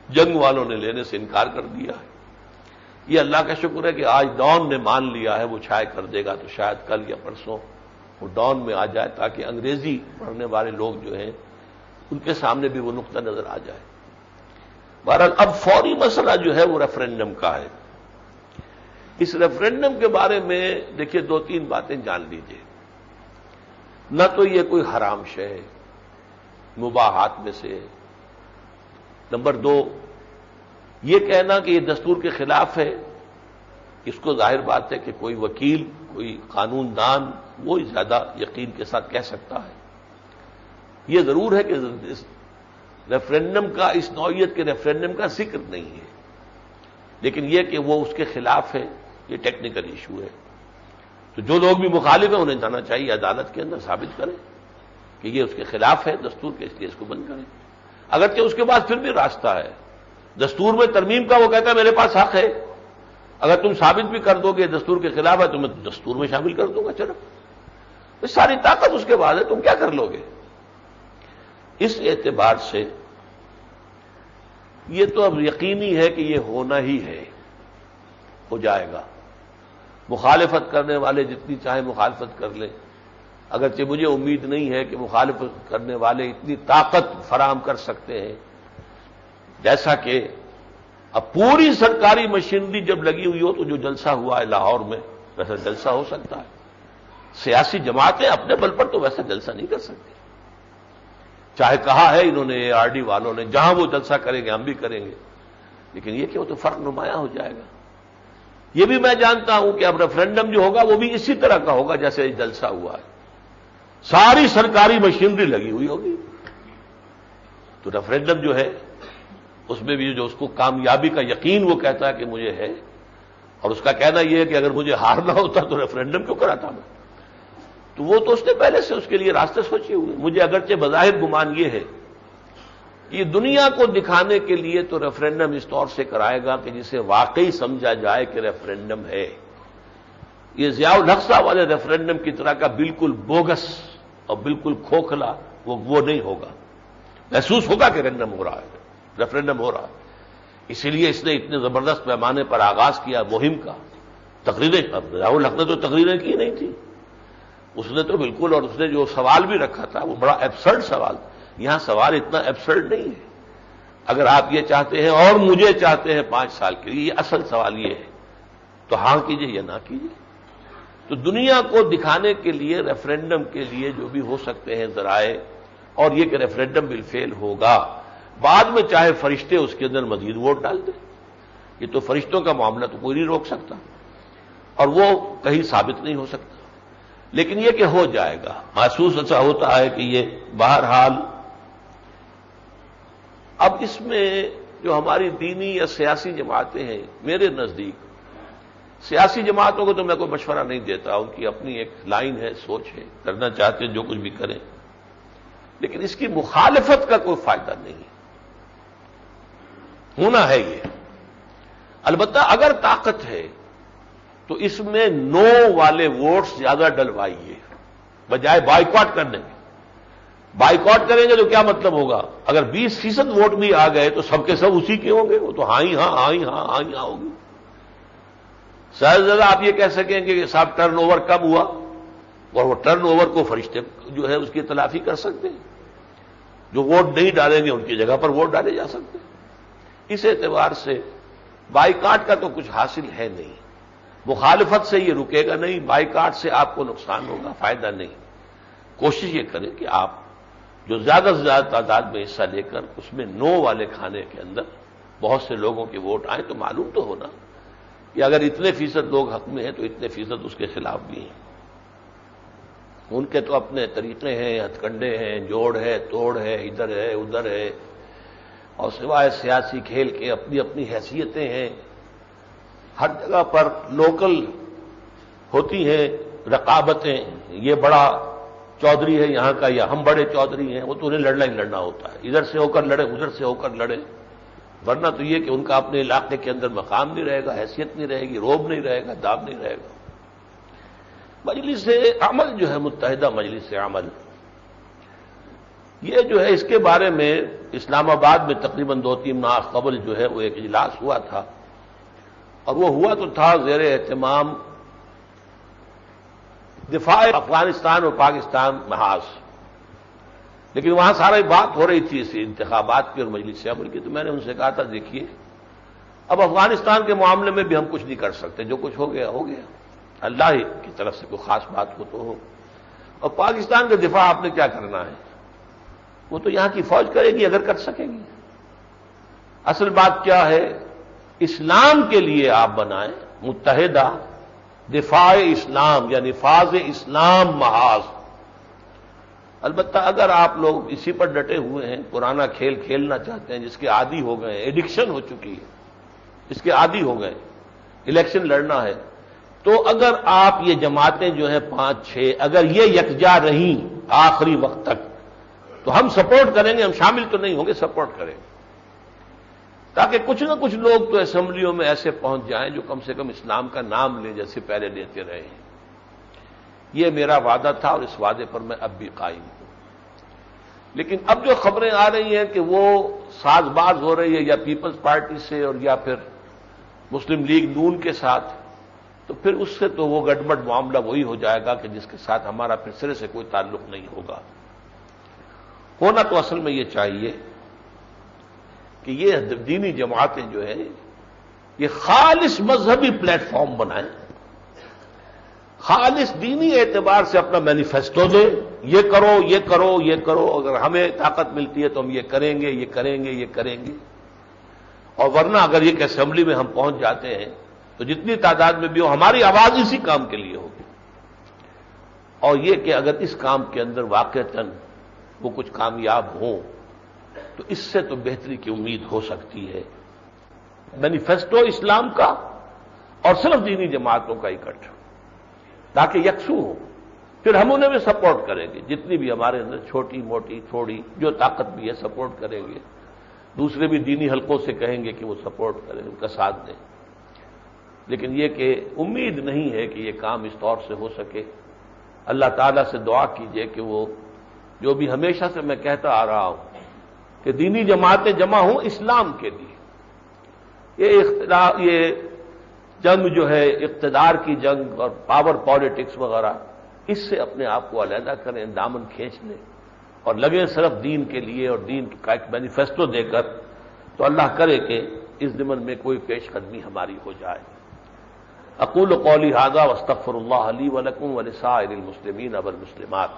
جنگ والوں نے لینے سے انکار کر دیا ہے. یہ اللہ کا شکر ہے کہ آج ڈان نے مان لیا ہے، وہ شائع کر دے گا تو شاید کل یا پرسوں وہ ڈان میں آ جائے تاکہ انگریزی پڑھنے والے لوگ جو ہیں ان کے سامنے بھی وہ نقطہ نظر آ جائے. بہرحال اب فوری مسئلہ جو ہے وہ ریفرینڈم کا ہے. اس ریفرینڈم کے بارے میں دیکھیے 2-3 باتیں جان لیجیے. نہ تو یہ کوئی حرام شے ہے، مباحات میں سے. نمبر 2، یہ کہنا کہ یہ دستور کے خلاف ہے، اس کو ظاہر بات ہے کہ کوئی وکیل، کوئی قانون دان وہ زیادہ یقین کے ساتھ کہہ سکتا ہے. یہ ضرور ہے کہ ریفرینڈم کا، اس نوعیت کے ریفرینڈم کا ذکر نہیں ہے، لیکن یہ کہ وہ اس کے خلاف ہے یہ ٹیکنیکل ایشو ہے. تو جو لوگ بھی مخالف ہیں انہیں جانا چاہیے عدالت کے اندر ثابت کریں کہ یہ اس کے خلاف ہے دستور کے، اس لیے اس کو بند کریں. اگرچہ اس کے بعد پھر بھی راستہ ہے. دستور میں ترمیم کا وہ کہتا ہے میرے پاس حق ہے، اگر تم ثابت بھی کر دو گے دستور کے خلاف ہے تو میں دستور میں شامل کر دوں گا. چلو اس ساری طاقت اس کے بعد ہے، تم کیا کر لو گے؟ اس اعتبار سے یہ تو اب یقینی ہے کہ یہ ہونا ہی ہے، ہو جائے گا. مخالفت کرنے والے جتنی چاہے مخالفت کر لیں، اگرچہ مجھے امید نہیں ہے کہ مخالفت کرنے والے اتنی طاقت فراہم کر سکتے ہیں. جیسا کہ اب پوری سرکاری مشینری جب لگی ہوئی ہو تو جو جلسہ ہوا ہے لاہور میں ویسا جلسہ ہو سکتا ہے. سیاسی جماعتیں اپنے بل پر تو ویسا جلسہ نہیں کر سکتی. چاہے کہا ہے انہوں نے ARD والوں نے جہاں وہ جلسہ کریں گے ہم بھی کریں گے، لیکن یہ کہ وہ تو فرق نمایاں ہو جائے گا. یہ بھی میں جانتا ہوں کہ اب ریفرینڈم جو ہوگا وہ بھی اسی طرح کا ہوگا جیسے یہ جلسہ ہوا ہے. ساری سرکاری مشینری لگی ہوئی ہوگی. تو ریفرینڈم جو ہے اس میں بھی جو اس کو کامیابی کا یقین وہ کہتا ہے کہ مجھے ہے، اور اس کا کہنا یہ ہے کہ اگر مجھے ہارنا ہوتا تو ریفرینڈم کیوں کراتا میں. تو وہ تو اس نے پہلے سے اس کے لیے راستے سوچے ہوئے. مجھے اگرچہ بظاہر گمان یہ ہے کہ یہ دنیا کو دکھانے کے لیے تو ریفرینڈم اس طور سے کرائے گا کہ جسے واقعی سمجھا جائے کہ ریفرینڈم ہے. یہ ضیاء الحق صاحب والے ریفرینڈم کی طرح کا بالکل بوگس اور بالکل کھوکھلا وہ نہیں ہوگا. محسوس ہوگا کہ ریفرینڈم ہو رہا ہے. اسی لیے اس نے اتنے زبردست پیمانے پر آغاز کیا مہم کا. تقریریں ضیاء الحق نے تو تقریریں کی نہیں تھی، اس نے تو بالکل، اور اس نے جو سوال بھی رکھا تھا وہ بڑا ایبسرڈ سوال. یہاں سوال اتنا ایبسرڈ نہیں ہے. اگر آپ یہ چاہتے ہیں اور مجھے چاہتے ہیں 5 سال کے لیے، یہ اصل سوال یہ ہے تو ہاں کیجئے یا نہ کیجئے. تو دنیا کو دکھانے کے لیے ریفرینڈم کے لیے جو بھی ہو سکتے ہیں ذرائع، اور یہ کہ ریفرینڈم بالفعل ہوگا، بعد میں چاہے فرشتے اس کے اندر مزید ووٹ ڈال دیں. یہ تو فرشتوں کا معاملہ تو کوئی نہیں روک سکتا اور وہ کہیں ثابت نہیں ہو سکتا. لیکن یہ کہ ہو جائے گا. محسوس ایسا ہوتا ہے کہ یہ بہرحال اب اس میں جو ہماری دینی یا سیاسی جماعتیں ہیں، میرے نزدیک سیاسی جماعتوں کو تو میں کوئی مشورہ نہیں دیتا، ان کی اپنی ایک لائن ہے، سوچ ہے، کرنا چاہتے ہیں جو کچھ بھی کریں، لیکن اس کی مخالفت کا کوئی فائدہ نہیں. ہونا ہے یہ. البتہ اگر طاقت ہے تو اس میں نو والے ووٹس زیادہ ڈلوائیے بجائے بائیکاٹ کرنے کے. بائیکاٹ کریں گے تو کیا مطلب ہوگا؟ اگر 20% ووٹ بھی آ گئے تو سب کے سب اسی کے ہوں گے، وہ تو ہاں ہی ہاں ہاں ہی ہاں ہاں ہی ہاں ہوگی. زیادہ زیادہ آپ یہ کہہ سکیں گے کہ صاحب ٹرن اوور کم ہوا، اور وہ ٹرن اوور کو فرشتے جو ہے اس کی تلافی کر سکتے ہیں. جو ووٹ نہیں ڈالیں گے ان کی جگہ پر ووٹ ڈالے جا سکتے ہیں. اس اعتبار سے بائیکاٹ کا تو کچھ حاصل ہے نہیں. مخالفت سے یہ رکے گا نہیں، بائیکاٹ سے آپ کو نقصان ہوگا، فائدہ نہیں. کوشش یہ کریں کہ آپ جو زیادہ سے زیادہ تعداد میں حصہ لے کر اس میں نو والے کھانے کے اندر بہت سے لوگوں کے ووٹ آئیں تو معلوم تو ہونا کہ اگر اتنے فیصد لوگ حق میں ہیں تو اتنے فیصد اس کے خلاف بھی ہیں. ان کے تو اپنے طریقے ہیں، ہتھ کنڈے ہیں، جوڑ ہے، توڑ ہے، ادھر ہے ادھر ہے، اور سوائے سیاسی کھیل کے اپنی اپنی حیثیتیں ہیں. ہر جگہ پر لوکل ہوتی ہیں رقابتیں. یہ بڑا چودھری ہے یہاں کا یا ہم بڑے چودھری ہیں، وہ تو انہیں لڑنا ہی لڑنا ہوتا ہے. ادھر سے ہو کر لڑے ادھر سے ہو کر لڑے، ورنہ تو یہ کہ ان کا اپنے علاقے کے اندر مقام نہیں رہے گا، حیثیت نہیں رہے گی، روب نہیں رہے گا، دام نہیں رہے گا. مجلس عمل جو ہے متحدہ مجلس عمل، یہ جو ہے اس کے بارے میں اسلام آباد میں تقریباً 2-3 ماہ قبل جو ہے وہ ایک اجلاس ہوا تھا، اور وہ ہوا تو تھا زیر اہتمام دفاع افغانستان اور پاکستان محاذ. لیکن وہاں ساری بات ہو رہی تھی اس انتخابات کی اور مجلس عمل کی. تو میں نے ان سے کہا تھا دیکھیے اب افغانستان کے معاملے میں بھی ہم کچھ نہیں کر سکتے، جو کچھ ہو گیا ہو گیا، اللہ ہی کی طرف سے کوئی خاص بات ہو تو ہو. اور پاکستان کا دفاع آپ نے کیا کرنا ہے؟ وہ تو یہاں کی فوج کرے گی اگر کر سکے گی. اصل بات کیا ہے؟ اسلام کے لیے آپ بنائیں متحدہ دفاع اسلام یا نفاذ اسلام محاذ. البتہ اگر آپ لوگ اسی پر ڈٹے ہوئے ہیں، پرانا کھیل کھیلنا چاہتے ہیں جس کے عادی ہو گئے، ایڈکشن ہو چکی ہے، اس کے عادی ہو گئے، الیکشن لڑنا ہے، تو اگر آپ یہ جماعتیں جو ہیں 5-6 اگر یہ یکجا رہیں آخری وقت تک تو ہم سپورٹ کریں گے. ہم شامل تو نہیں ہوں گے، سپورٹ کریں گے، تاکہ کچھ نہ کچھ لوگ تو اسمبلیوں میں ایسے پہنچ جائیں جو کم سے کم اسلام کا نام لیں جیسے پہلے لیتے رہے ہیں. یہ میرا وعدہ تھا اور اس وعدے پر میں اب بھی قائم ہوں. لیکن اب جو خبریں آ رہی ہیں کہ وہ ساز باز ہو رہی ہے یا پیپلز پارٹی سے اور یا پھر مسلم لیگ نون کے ساتھ، تو پھر اس سے تو وہ گڑبڑ معاملہ وہی ہو جائے گا کہ جس کے ساتھ ہمارا پھر سرے سے کوئی تعلق نہیں ہوگا. ہونا تو اصل میں یہ چاہیے کہ یہ دینی جماعتیں جو ہیں یہ خالص مذہبی پلیٹ فارم بنائیں، خالص دینی اعتبار سے اپنا مینیفیسٹو دیں، یہ کرو یہ کرو یہ کرو، اگر ہمیں طاقت ملتی ہے تو ہم یہ کریں گے یہ کریں گے یہ کریں گے. اور ورنہ اگر یہ کہ اسمبلی میں ہم پہنچ جاتے ہیں تو جتنی تعداد میں بھی ہو ہماری آواز اسی کام کے لیے ہوگی. اور یہ کہ اگر اس کام کے اندر واقعتاً وہ کچھ کامیاب ہوں تو اس سے تو بہتری کی امید ہو سکتی ہے. مینیفیسٹو اسلام کا اور صرف دینی جماعتوں کا اکٹھا، تاکہ یکسو ہو. پھر ہم انہیں بھی سپورٹ کریں گے، جتنی بھی ہمارے اندر چھوٹی موٹی تھوڑی جو طاقت بھی ہے سپورٹ کریں گے. دوسرے بھی دینی حلقوں سے کہیں گے کہ وہ سپورٹ کریں، ان کا ساتھ دیں. لیکن یہ کہ امید نہیں ہے کہ یہ کام اس طور سے ہو سکے. اللہ تعالیٰ سے دعا کیجئے کہ وہ جو بھی ہمیشہ سے میں کہتا آ رہا ہوں کہ دینی جماعتیں جمع ہوں اسلام کے لیے. یہ جنگ جو ہے اقتدار کی جنگ اور پاور پالیٹکس وغیرہ، اس سے اپنے آپ کو علیحدہ کریں، دامن کھینچ لیں اور لگیں صرف دین کے لیے اور دین کا ایک مینیفیسٹو دے کر. تو اللہ کرے کہ اس ضمن میں کوئی پیش قدمی ہماری ہو جائے. اقول قولی ھذا واستغفر اللہ لی ولکم ولسائر المسلمین والمسلمات.